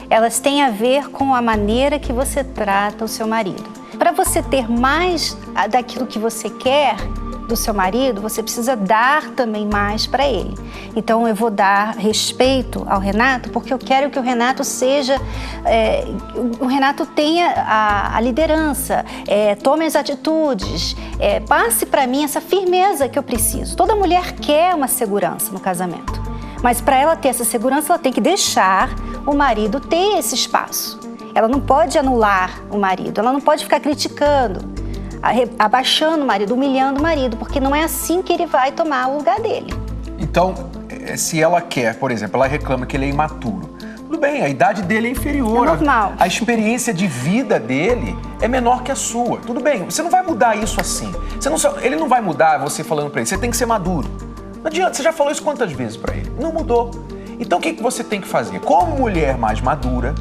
elas têm a ver com a maneira que você trata o seu marido. Para você ter mais daquilo que você quer do seu marido, você precisa dar também mais para ele. Então eu vou dar respeito ao Renato porque eu quero que o Renato seja, o Renato tenha a liderança, tome as atitudes, passe para mim essa firmeza que eu preciso. Toda mulher quer uma segurança no casamento, mas para ela ter essa segurança, ela tem que deixar o marido ter esse espaço. Ela não pode anular o marido, ela não pode ficar criticando, abaixando o marido, humilhando o marido, porque não é assim que ele vai tomar o lugar dele. Então, se ela quer, por exemplo, ela reclama que ele é imaturo, tudo bem, a idade dele é inferior, é normal. A experiência de vida dele é menor que a sua, tudo bem, você não vai mudar isso assim, ele não vai mudar você falando pra ele, você tem que ser maduro. Não adianta, você já falou isso quantas vezes pra ele? Não mudou. Então o que você tem que fazer? Como mulher mais madura,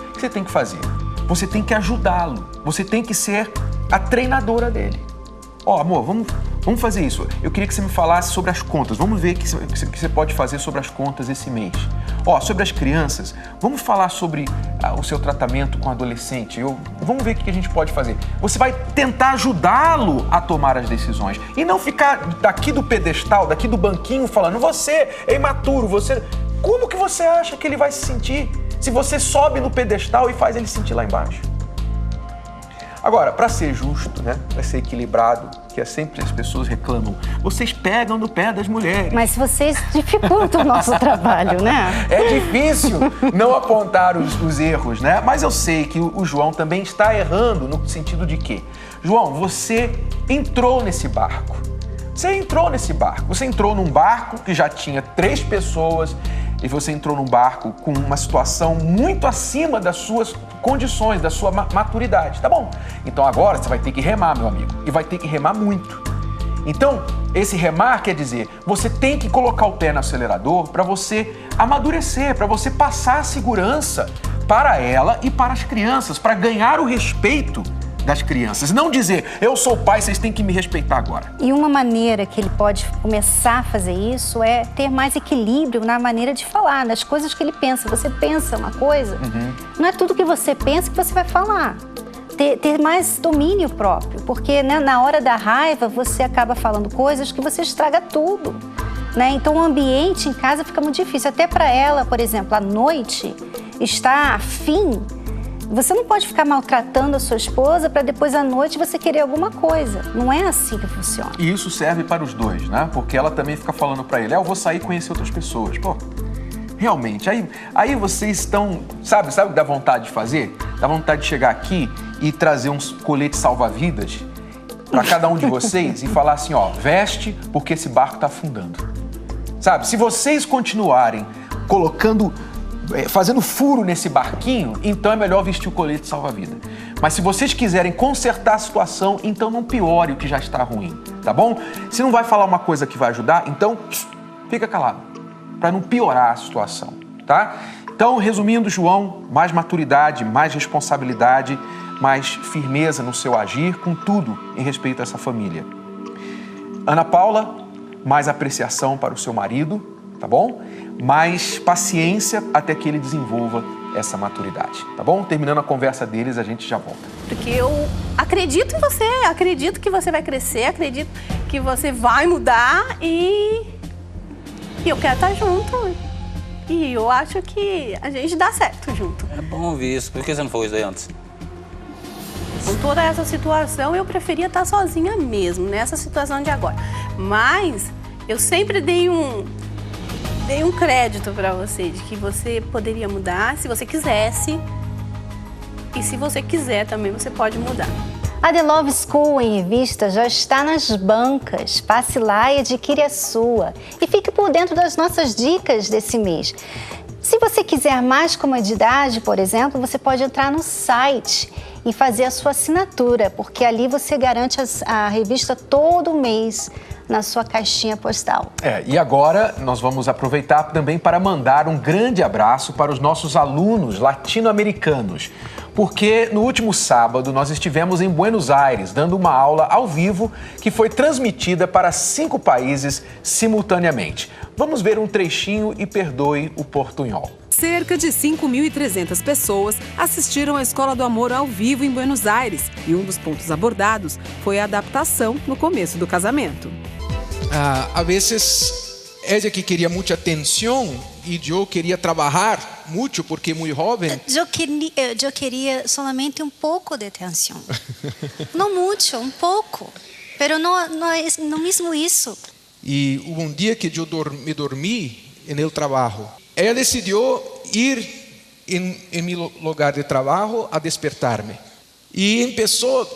o que você tem que fazer? Você tem que ajudá-lo, você tem que ser a treinadora dele. Amor, vamos fazer isso. Eu queria que você me falasse sobre as contas. Vamos ver o que você pode fazer sobre as contas esse mês. Sobre as crianças, vamos falar sobre o seu tratamento com adolescente. Vamos ver o que a gente pode fazer. Você vai tentar ajudá-lo a tomar as decisões. E não ficar daqui do pedestal, daqui do banquinho, falando: você é imaturo, você... Como que você acha que ele vai se sentir se você sobe no pedestal e faz ele sentir lá embaixo? Agora, para ser justo, né? Para ser equilibrado, que é sempre as pessoas reclamam, vocês pegam no pé das mulheres. Mas vocês dificultam o nosso trabalho, né? É difícil não apontar os erros, né? Mas eu sei que o João também está errando no sentido de que, João, você entrou nesse barco. Você entrou num barco que já tinha 3 pessoas e você entrou num barco com uma situação muito acima das suas condições, da sua maturidade, tá bom? Então agora você vai ter que remar, meu amigo, e vai ter que remar muito. Então, esse remar quer dizer, você tem que colocar o pé no acelerador para você amadurecer, para você passar a segurança para ela e para as crianças, para ganhar o respeito das crianças. Não dizer, eu sou pai, vocês têm que me respeitar agora. E uma maneira que ele pode começar a fazer isso é ter mais equilíbrio na maneira de falar, nas coisas que ele pensa. Você pensa uma coisa, não é tudo que você pensa que você vai falar. Ter mais domínio próprio, porque né, na hora da raiva você acaba falando coisas que você estraga tudo. Né? Então o ambiente em casa fica muito difícil. Até para ela, por exemplo, à noite, estar afim. Você não pode ficar maltratando a sua esposa para depois à noite você querer alguma coisa. Não é assim que funciona. E isso serve para os dois, né? Porque ela também fica falando para ele, eu vou sair e conhecer outras pessoas. Pô, realmente, aí vocês estão, sabe o que dá vontade de fazer? Dá vontade de chegar aqui e trazer uns coletes salva-vidas para cada um de vocês e falar assim, veste porque esse barco tá afundando. Sabe, se vocês continuarem fazendo furo nesse barquinho, então é melhor vestir o colete salva-vida. Mas se vocês quiserem consertar a situação, então não piore o que já está ruim, tá bom? Se não vai falar uma coisa que vai ajudar, então fica calado, para não piorar a situação, tá? Então, resumindo, João, mais maturidade, mais responsabilidade, mais firmeza no seu agir, com tudo em respeito a essa família. Ana Paula, mais apreciação para o seu marido, tá bom? Mais paciência até que ele desenvolva essa maturidade, tá bom? Terminando a conversa deles, a gente já volta. Porque eu acredito em você, acredito que você vai crescer, acredito que você vai mudar e eu quero estar junto. E eu acho que a gente dá certo junto. É bom ouvir isso. Por que você não falou isso aí antes? Com toda essa situação, eu preferia estar sozinha mesmo, nessa situação de agora. Mas eu sempre dei um crédito para você, de que você poderia mudar se você quisesse. E se você quiser também, você pode mudar. A The Love School em revista já está nas bancas. Passe lá e adquire a sua. E fique por dentro das nossas dicas desse mês. Se você quiser mais comodidade, por exemplo, você pode entrar no site e fazer a sua assinatura, porque ali você garante a revista todo mês na sua caixinha postal. E agora nós vamos aproveitar também para mandar um grande abraço para os nossos alunos latino-americanos, porque no último sábado nós estivemos em Buenos Aires dando uma aula ao vivo que foi transmitida para 5 países simultaneamente. Vamos ver um trechinho e perdoe o portunhol. Cerca de 5.300 pessoas assistiram à Escola do Amor ao vivo em Buenos Aires e um dos pontos abordados foi a adaptação no começo do casamento. A veces ella que quería mucha atención y yo quería trabajar mucho porque muy joven. Eu queria solamente um pouco de atenção. Não muito, um pouco. Pero não mesmo isso. Y hubo un día que yo me dormí en el trabajo. Ella decidió ir en mi lugar de trabajo a despertarme. Y empezó...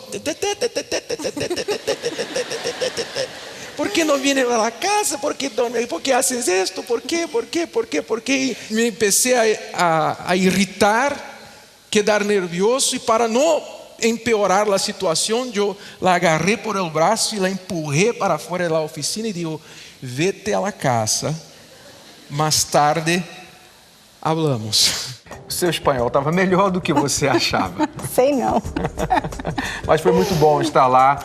¿Por qué no viene a la casa? ¿Por qué dorme? ¿Por qué haces esto? ¿Por qué? ¿Por qué? ¿Por qué? ¿Por qué? Y me empecé a irritar, quedar nervioso y para no empeorar la situación, yo la agarré por el brazo y la empujé para afuera de la oficina y digo, vete a la casa, más tarde hablamos. O seu espanhol estava melhor do que você achava. Sei não. Mas foi muito bom estar lá.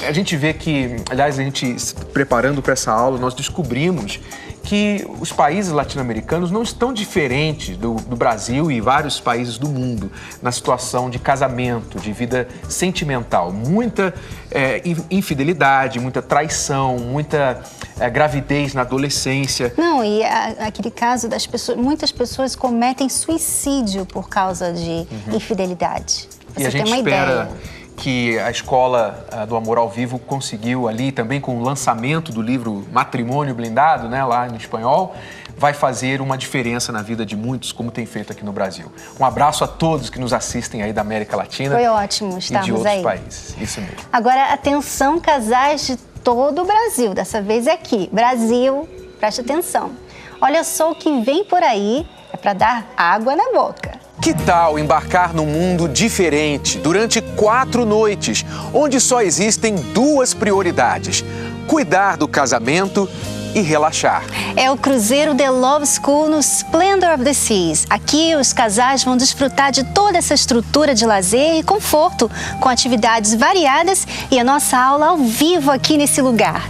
A gente vê que, aliás, a gente se preparando para essa aula, nós descobrimos que os países latino-americanos não estão diferentes do Brasil e vários países do mundo na situação de casamento, de vida sentimental. Muita infidelidade, muita traição, muita gravidez na adolescência. Não, e aquele caso das pessoas, muitas pessoas cometem suicídio por causa de infidelidade. E a gente espera que a Escola do Amor ao Vivo conseguiu ali, também com o lançamento do livro Matrimônio Blindado, né, lá em espanhol, vai fazer uma diferença na vida de muitos, como tem feito aqui no Brasil. Um abraço a todos que nos assistem aí da América Latina. Foi ótimo estarmos e de outros aí. países. Isso mesmo. Agora, atenção, casais de todo o Brasil. Dessa vez é aqui. Brasil, preste atenção. Olha só o que vem por aí, é para dar água na boca. Que tal embarcar num mundo diferente durante 4 noites, onde só existem 2 prioridades: cuidar do casamento e relaxar. É o cruzeiro The Love School no Splendor of the Seas. Aqui os casais vão desfrutar de toda essa estrutura de lazer e conforto, com atividades variadas e a nossa aula ao vivo aqui nesse lugar.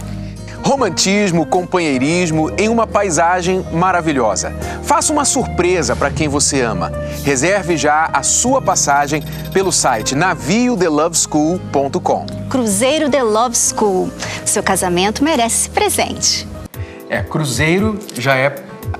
Romantismo, companheirismo em uma paisagem maravilhosa. Faça uma surpresa para quem você ama. Reserve já a sua passagem pelo site naviotheloveschool.com. Cruzeiro The Love School. Seu casamento merece esse presente. Cruzeiro já é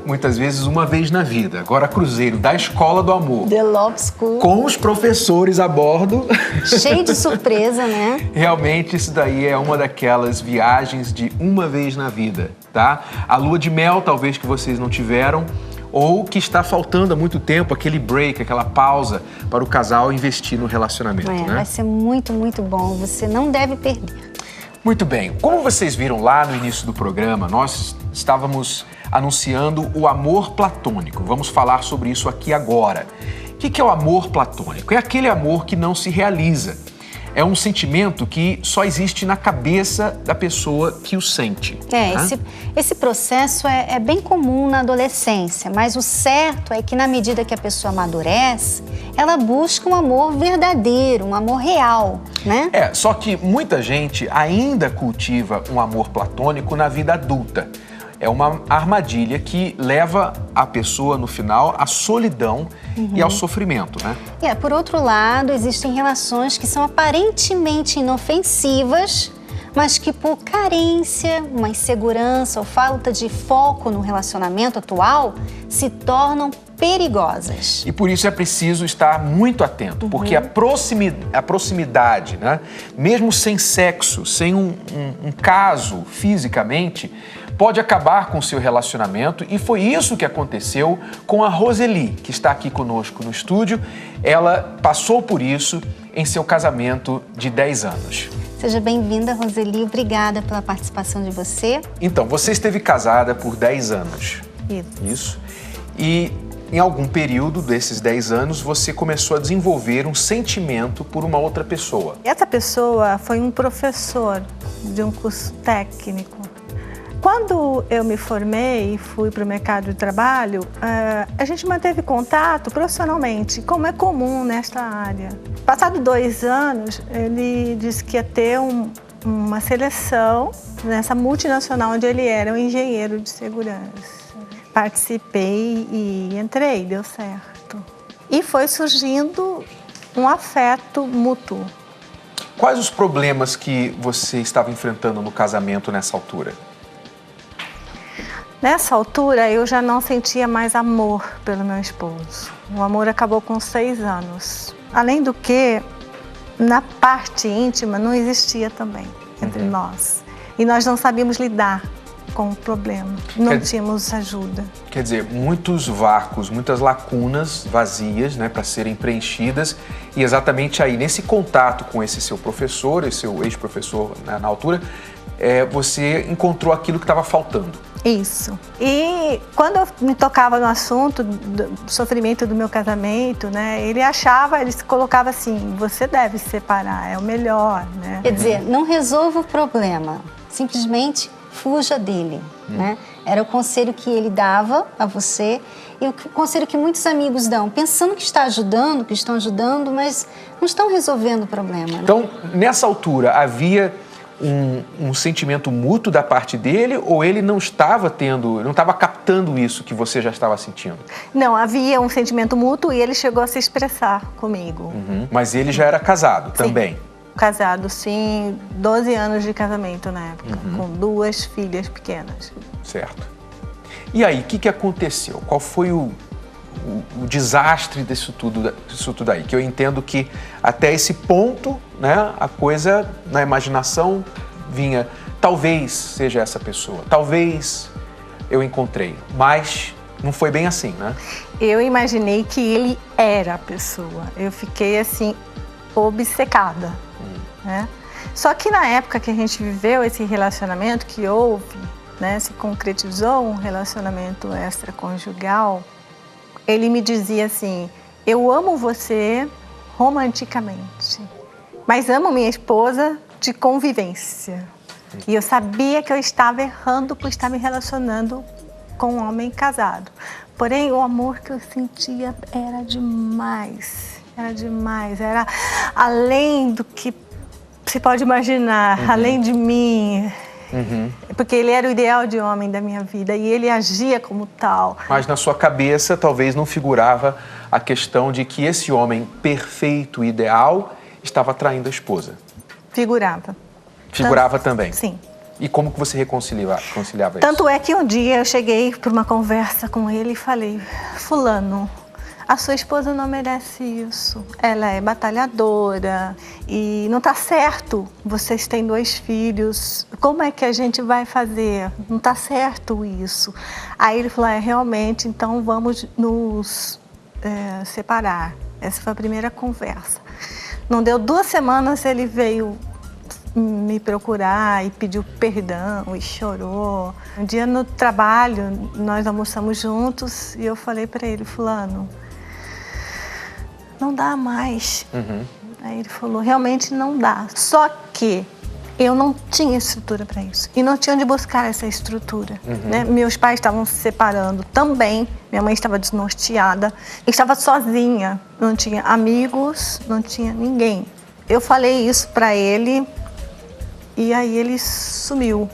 muitas vezes uma vez na vida. Agora, cruzeiro da Escola do Amor. The Love School. Com os professores a bordo. Cheio de surpresa, né? Realmente, isso daí é uma daquelas viagens de uma vez na vida, tá? A lua de mel, talvez, que vocês não tiveram, ou que está faltando há muito tempo, aquele break, aquela pausa para o casal investir no relacionamento, né? Vai ser muito, muito bom. Você não deve perder. Muito bem. Como vocês viram lá no início do programa, nós estávamos anunciando o amor platônico. Vamos falar sobre isso aqui agora. O que é o amor platônico? É aquele amor que não se realiza. É um sentimento que só existe na cabeça da pessoa que o sente. Esse processo é bem comum na adolescência, mas o certo é que na medida que a pessoa amadurece, ela busca um amor verdadeiro, um amor real, né? Só que muita gente ainda cultiva um amor platônico na vida adulta. É uma armadilha que leva a pessoa, no final, à solidão e ao sofrimento, né? Por outro lado, existem relações que são aparentemente inofensivas, mas que por carência, uma insegurança ou falta de foco no relacionamento atual, se tornam perigosas. E por isso é preciso estar muito atento, porque a proximidade, né? Mesmo sem sexo, sem um caso fisicamente, pode acabar com o seu relacionamento e foi isso que aconteceu com a Roseli, que está aqui conosco no estúdio. Ela passou por isso em seu casamento de 10 anos. Seja bem-vinda, Roseli. Obrigada pela participação de você. Então, você esteve casada por 10 anos. Isso. E em algum período desses 10 anos, você começou a desenvolver um sentimento por uma outra pessoa. Essa pessoa foi um professor de um curso técnico. Quando eu me formei e fui para o mercado de trabalho, a gente manteve contato profissionalmente, como é comum nesta área. Passado 2 anos, ele disse que ia ter uma seleção nessa multinacional onde ele era um engenheiro de segurança. Participei e entrei, deu certo. E foi surgindo um afeto mútuo. Quais os problemas que você estava enfrentando no casamento nessa altura? Nessa altura, eu já não sentia mais amor pelo meu esposo. O amor acabou com 6 anos. Além do que, na parte íntima não existia também entre nós. E nós não sabíamos lidar com o problema. Não tínhamos ajuda. Quer dizer, muitos vácuos, muitas lacunas vazias, né, para serem preenchidas. E exatamente aí, nesse contato com esse seu professor, esse seu ex-professor, né, na altura, você encontrou aquilo que estava faltando. Isso. E quando eu me tocava no assunto do sofrimento do meu casamento, né, ele se colocava assim, você deve se separar, é o melhor, né? Quer dizer, não resolva o problema, simplesmente fuja dele, né? Era o conselho que ele dava a você e o conselho que muitos amigos dão, pensando que estão ajudando, mas não estão resolvendo o problema. Né? Então, nessa altura, havia um sentimento mútuo da parte dele ou ele não estava captando isso que você já estava sentindo? Não, havia um sentimento mútuo e ele chegou a se expressar comigo. Mas ele já era casado também? Casado, sim, 12 anos de casamento na época, com 2 filhas pequenas. Certo. E aí, o que aconteceu? Qual foi o desastre disso tudo aí? Que eu entendo que até esse ponto, né, a coisa na imaginação vinha, talvez seja essa pessoa, talvez eu encontrei, mas não foi bem assim, né? Eu imaginei que ele era a pessoa, eu fiquei assim, obcecada. Né? Só que na época que a gente viveu esse relacionamento que houve, né, se concretizou um relacionamento extraconjugal, ele me dizia assim, eu amo você romanticamente, mas amo minha esposa de convivência. E eu sabia que eu estava errando por estar me relacionando com um homem casado. Porém, o amor que eu sentia era demais, era além do que se pode imaginar, além de mim. Porque ele era o ideal de homem da minha vida e ele agia como tal. Mas na sua cabeça talvez não figurava a questão de que esse homem perfeito, ideal, estava traindo a esposa. Figurava. Figurava também? Sim. E como que você reconciliava isso? Tanto é que um dia eu cheguei para uma conversa com ele e falei, fulano, a sua esposa não merece isso. Ela é batalhadora e não está certo. Vocês têm 2 filhos. Como é que a gente vai fazer? Não está certo isso. Aí ele falou, realmente, então vamos nos separar. Essa foi a primeira conversa. Não deu 2 semanas, ele veio me procurar e pediu perdão e chorou. Um dia no trabalho, nós almoçamos juntos e eu falei para ele, fulano, não dá mais. Aí ele falou, realmente não dá. Só que eu não tinha estrutura para isso. E não tinha onde buscar essa estrutura. Né? Meus pais estavam se separando também. Minha mãe estava desnorteada. Eu estava sozinha. Não tinha amigos, não tinha ninguém. Eu falei isso para ele e aí ele sumiu.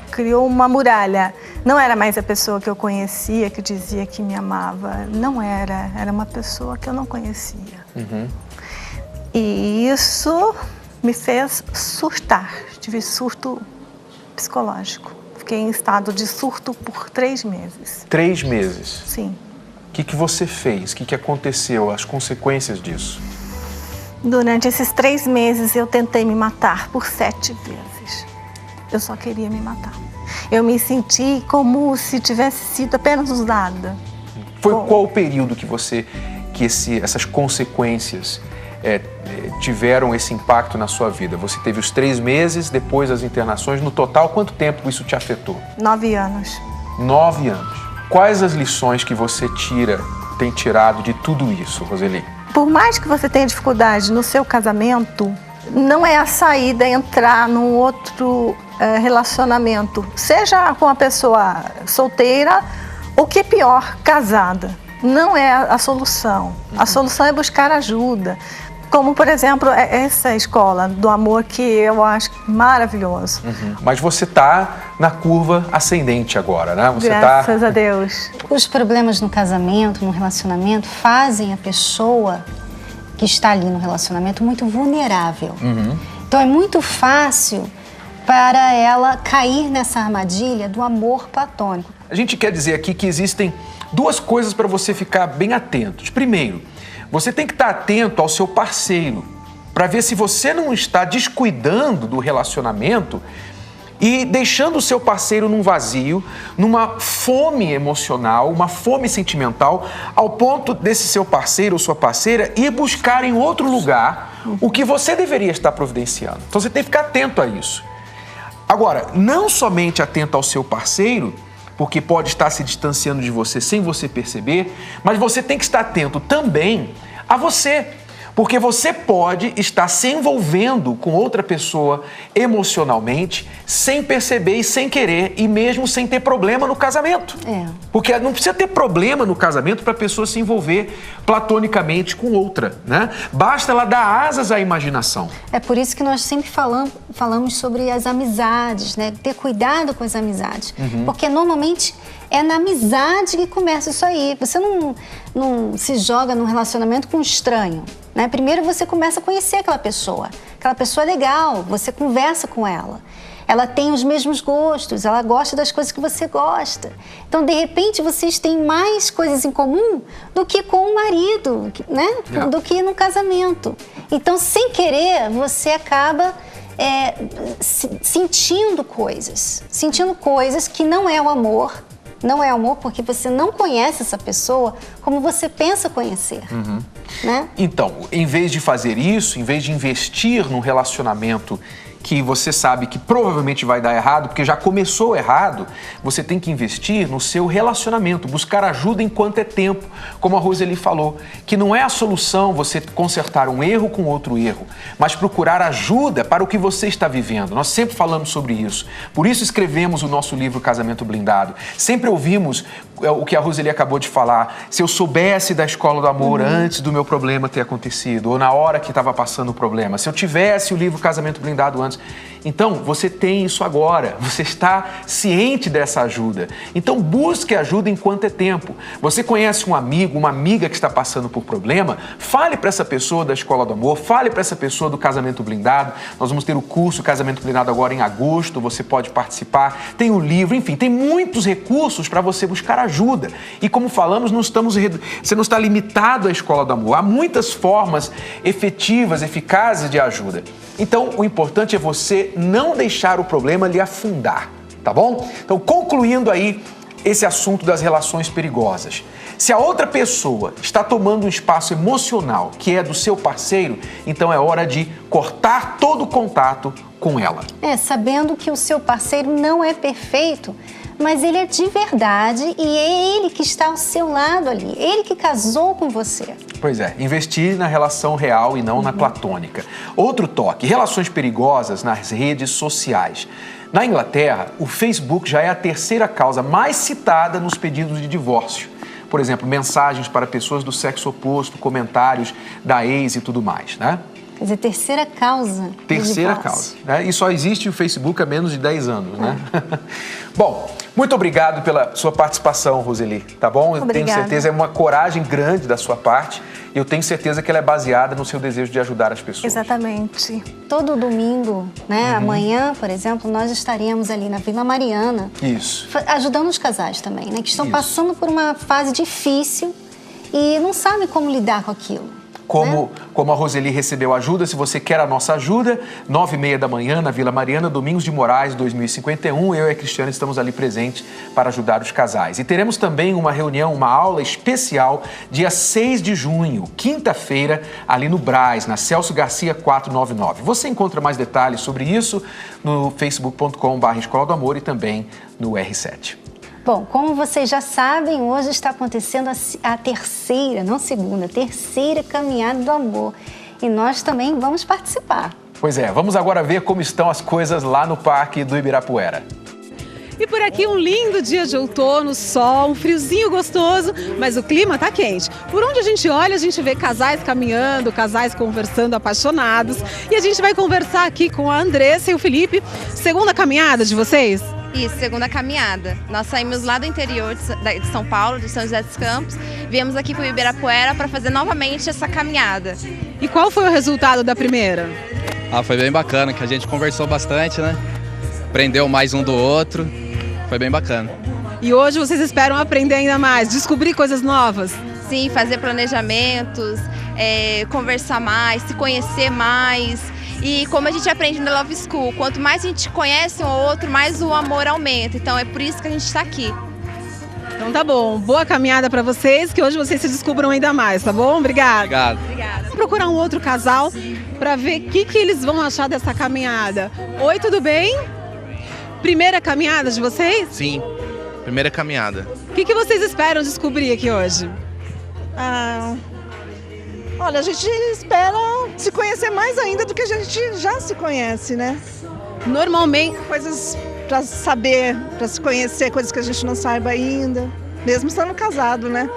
Criou uma muralha. Não era mais a pessoa que eu conhecia, que dizia que me amava. Não era. Era uma pessoa que eu não conhecia. E isso me fez surtar. Tive surto psicológico. Fiquei em estado de surto por 3 meses. 3 meses? Sim. O que você fez? O que aconteceu? As consequências disso? Durante esses 3 meses eu tentei me matar por 7 vezes. Eu só queria me matar. eu me senti como se tivesse sido apenas usada. Foi qual o período que essas consequências tiveram esse impacto na sua vida? Você teve os 3 meses, depois as internações. No total, quanto tempo isso te afetou? 9 anos. 9 anos. Quais as lições que você tem tirado de tudo isso, Roseli? Por mais que você tenha dificuldade no seu casamento, não é a saída entrar num outro relacionamento, seja com uma pessoa solteira ou, que é pior, casada. Não é a solução. A solução é buscar ajuda. Como, por exemplo, essa escola do amor, que eu acho maravilhoso. Mas você está na curva ascendente agora, né? Graças a Deus. Os problemas no casamento, no relacionamento, fazem a pessoa que está ali no relacionamento muito vulnerável. Então é muito fácil para ela cair nessa armadilha do amor platônico. A gente quer dizer aqui que existem 2 coisas para você ficar bem atento. Primeiro, você tem que estar atento ao seu parceiro para ver se você não está descuidando do relacionamento e deixando o seu parceiro num vazio, numa fome emocional, uma fome sentimental, ao ponto desse seu parceiro ou sua parceira ir buscar em outro lugar o que você deveria estar providenciando. Então você tem que ficar atento a isso. Agora, não somente atento ao seu parceiro, porque pode estar se distanciando de você sem você perceber, mas você tem que estar atento também a você, porque você pode estar se envolvendo com outra pessoa emocionalmente, sem perceber e sem querer, e mesmo sem ter problema no casamento. Porque não precisa ter problema no casamento para a pessoa se envolver platonicamente com outra, né? Basta ela dar asas à imaginação. É por isso que nós sempre falamos sobre as amizades, né? Ter cuidado com as amizades. Porque normalmente é na amizade que começa isso aí. Você não se joga num relacionamento com um estranho, né? Primeiro você começa a conhecer aquela pessoa é legal, você conversa com ela. Ela tem os mesmos gostos, ela gosta das coisas que você gosta. Então, de repente, vocês têm mais coisas em comum do que com o marido, né? Do que no casamento. Então, sem querer, você acaba sentindo coisas que não é o amor. Não é amor porque você não conhece essa pessoa como você pensa conhecer. Né? Então, em vez de fazer isso, em vez de investir num relacionamento que você sabe que provavelmente vai dar errado, porque já começou errado, você tem que investir no seu relacionamento, buscar ajuda enquanto é tempo, como a Roseli falou, que não é a solução você consertar um erro com outro erro, mas procurar ajuda para o que você está vivendo. Nós sempre falamos sobre isso, por isso escrevemos o nosso livro Casamento Blindado. Sempre ouvimos o que a Roseli acabou de falar, se eu soubesse da escola do amor antes do meu problema ter acontecido, ou na hora que estava passando o problema, se eu tivesse o livro Casamento Blindado antes. Então, você tem isso agora, você está ciente dessa ajuda. Então, busque ajuda enquanto é tempo. Você conhece um amigo, uma amiga que está passando por problema, fale para essa pessoa da Escola do Amor, fale para essa pessoa do Casamento Blindado. Nós vamos ter o curso Casamento Blindado agora em agosto, você pode participar. Tem o livro, enfim, tem muitos recursos para você buscar ajuda. E como falamos, você não está limitado à Escola do Amor. Há muitas formas efetivas, eficazes de ajuda. Então, o importante é você não deixar o problema lhe afundar, tá bom? Então, concluindo aí esse assunto das relações perigosas. Se a outra pessoa está tomando um espaço emocional que é do seu parceiro, então é hora de cortar todo o contato com ela. Sabendo que o seu parceiro não é perfeito, mas ele é de verdade e é ele que está ao seu lado ali, ele que casou com você. Pois é, investir na relação real e não na platônica. Outro toque, relações perigosas nas redes sociais. Na Inglaterra, o Facebook já é a terceira causa mais citada nos pedidos de divórcio. Por exemplo, mensagens para pessoas do sexo oposto, comentários da ex e tudo mais, né? Quer dizer, terceira causa. Terceira causa, né? E só existe o Facebook há menos de 10 anos, né? Bom, muito obrigado pela sua participação, Roseli, tá bom? Eu tenho certeza, é uma coragem grande da sua parte. E eu tenho certeza que ela é baseada no seu desejo de ajudar as pessoas. Exatamente. Todo domingo, né? Amanhã, por exemplo, nós estaremos ali na Vila Mariana. Isso. Ajudando os casais também, né? Que estão passando por uma fase difícil e não sabem como lidar com aquilo. como a Roseli recebeu ajuda, se você quer a nossa ajuda, 9h30 da manhã, na Vila Mariana, Domingos de Moraes, 2051, eu e a Cristiane estamos ali presentes para ajudar os casais. E teremos também uma reunião, uma aula especial, dia 6 de junho, quinta-feira, ali no Brás, na Celso Garcia 499. Você encontra mais detalhes sobre isso no facebook.com/Escola do Amor e também no R7. Bom, como vocês já sabem, hoje está acontecendo a terceira, não segunda, terceira Caminhada do Amor. E nós também vamos participar. Pois é, vamos agora ver como estão as coisas lá no Parque do Ibirapuera. E por aqui um lindo dia de outono, sol, um friozinho gostoso, mas o clima tá quente. Por onde a gente olha, a gente vê casais caminhando, casais conversando, apaixonados. E a gente vai conversar aqui com a Andressa e o Felipe. Segunda caminhada de vocês? Isso, segunda caminhada. Nós saímos lá do interior de São Paulo, de São José dos Campos, viemos aqui para o Ibirapuera para fazer novamente essa caminhada. E qual foi o resultado da primeira? Foi bem bacana, que a gente conversou bastante, né? Aprendeu mais um do outro, foi bem bacana. E hoje vocês esperam aprender ainda mais, descobrir coisas novas? Sim, fazer planejamentos, conversar mais, se conhecer mais. E como a gente aprende no Love School, quanto mais a gente conhece um ao outro, mais o amor aumenta. Então é por isso que a gente está aqui. Então tá bom, boa caminhada para vocês, que hoje vocês se descubram ainda mais, tá bom? Obrigada. Obrigada. Vamos procurar um outro casal para ver o que eles vão achar dessa caminhada. Oi, tudo bem? Primeira caminhada de vocês? Sim, primeira caminhada. O que vocês esperam descobrir aqui hoje? Olha, a gente espera se conhecer mais ainda do que a gente já se conhece, né? Normalmente, coisas para saber, para se conhecer, coisas que a gente não saiba ainda, mesmo estando casado, né?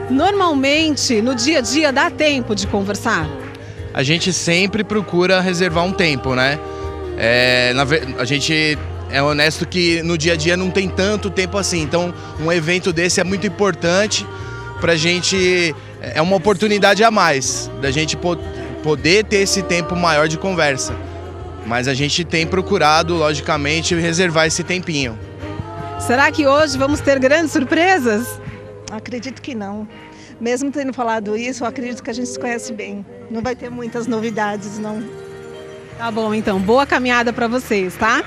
Normalmente, no dia a dia, dá tempo de conversar? A gente sempre procura reservar um tempo, né? A gente é honesto que no dia a dia não tem tanto tempo assim, então um evento desse é muito importante pra gente. É uma oportunidade a mais da gente poder ter esse tempo maior de conversa. Mas a gente tem procurado, logicamente, reservar esse tempinho. Será que hoje vamos ter grandes surpresas? Acredito que não. Mesmo tendo falado isso, eu acredito que a gente se conhece bem. Não vai ter muitas novidades, não. Tá bom, então. Boa caminhada para vocês, tá?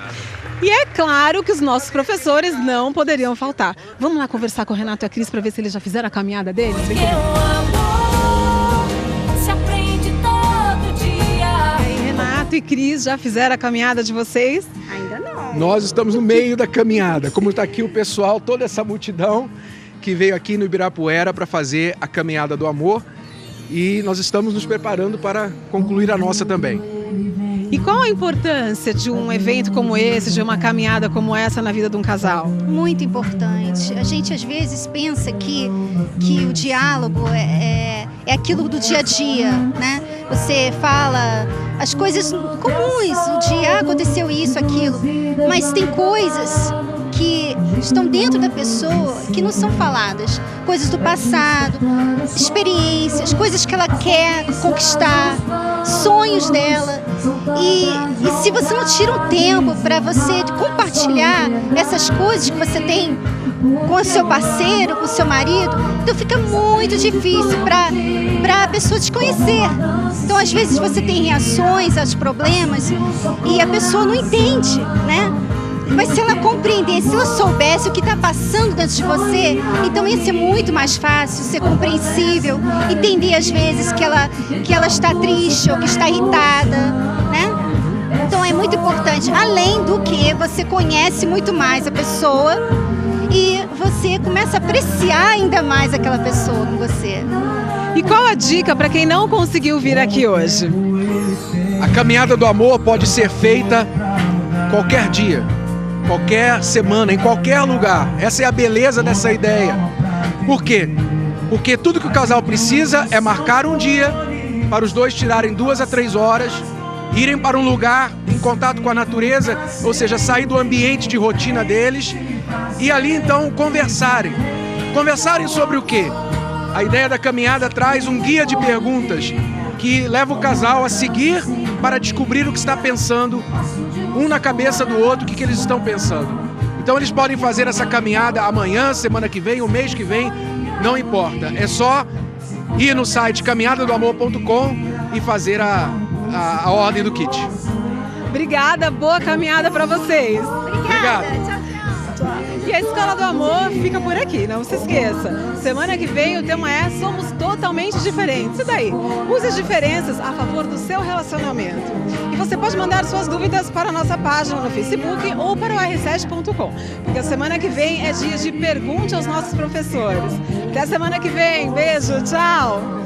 E é claro que os nossos professores não poderiam faltar. Vamos lá conversar com o Renato e a Cris para ver se eles já fizeram a caminhada deles? Vem comigo. Se aprende todo dia. E aí, Renato e Cris, já fizeram a caminhada de vocês? Ainda não. Nós estamos no meio da caminhada. Como está aqui o pessoal, toda essa multidão que veio aqui no Ibirapuera para fazer a Caminhada do Amor. E nós estamos nos preparando para concluir a nossa também. E qual a importância de um evento como esse, de uma caminhada como essa na vida de um casal? Muito importante. A gente às vezes pensa que o diálogo é aquilo do dia a dia, né? Você fala as coisas comuns, o dia aconteceu isso, aquilo, mas tem coisas que estão dentro da pessoa que não são faladas, coisas do passado, experiências, coisas que ela quer conquistar, sonhos dela. E se você não tira um tempo para você compartilhar essas coisas que você tem com o seu parceiro, com o seu marido, então fica muito difícil para a pessoa te conhecer. Então, às vezes, você tem reações aos problemas e a pessoa não entende, né? Mas se ela compreendesse, se ela soubesse o que está passando dentro de você, então ia ser muito mais fácil, ser compreensível, entender às vezes que ela está triste ou que está irritada, né? Então é muito importante, além do que você conhece muito mais a pessoa e você começa a apreciar ainda mais aquela pessoa com você. E qual a dica para quem não conseguiu vir aqui hoje? A Caminhada do Amor pode ser feita qualquer dia, qualquer semana, em qualquer lugar. Essa é a beleza dessa ideia. Por quê? Porque tudo que o casal precisa é marcar um dia para os dois tirarem 2 a 3 horas, irem para um lugar em contato com a natureza, ou seja, sair do ambiente de rotina deles e ali então conversarem. Conversarem sobre o quê? A ideia da caminhada traz um guia de perguntas que leva o casal a seguir para descobrir o que está pensando um na cabeça do outro, o que eles estão pensando. Então eles podem fazer essa caminhada amanhã, semana que vem, o mês que vem, não importa. É só ir no site caminhadadoamor.com e fazer a ordem do kit. Obrigada, boa caminhada para vocês. Obrigado. E a Escola do Amor fica por aqui, não se esqueça. Semana que vem o tema é Somos Totalmente Diferentes. E daí? Use as diferenças a favor do seu relacionamento. E você pode mandar suas dúvidas para a nossa página no Facebook ou para o r7.com. Porque a semana que vem é dia de Pergunte aos nossos professores. Até a semana que vem. Beijo, tchau!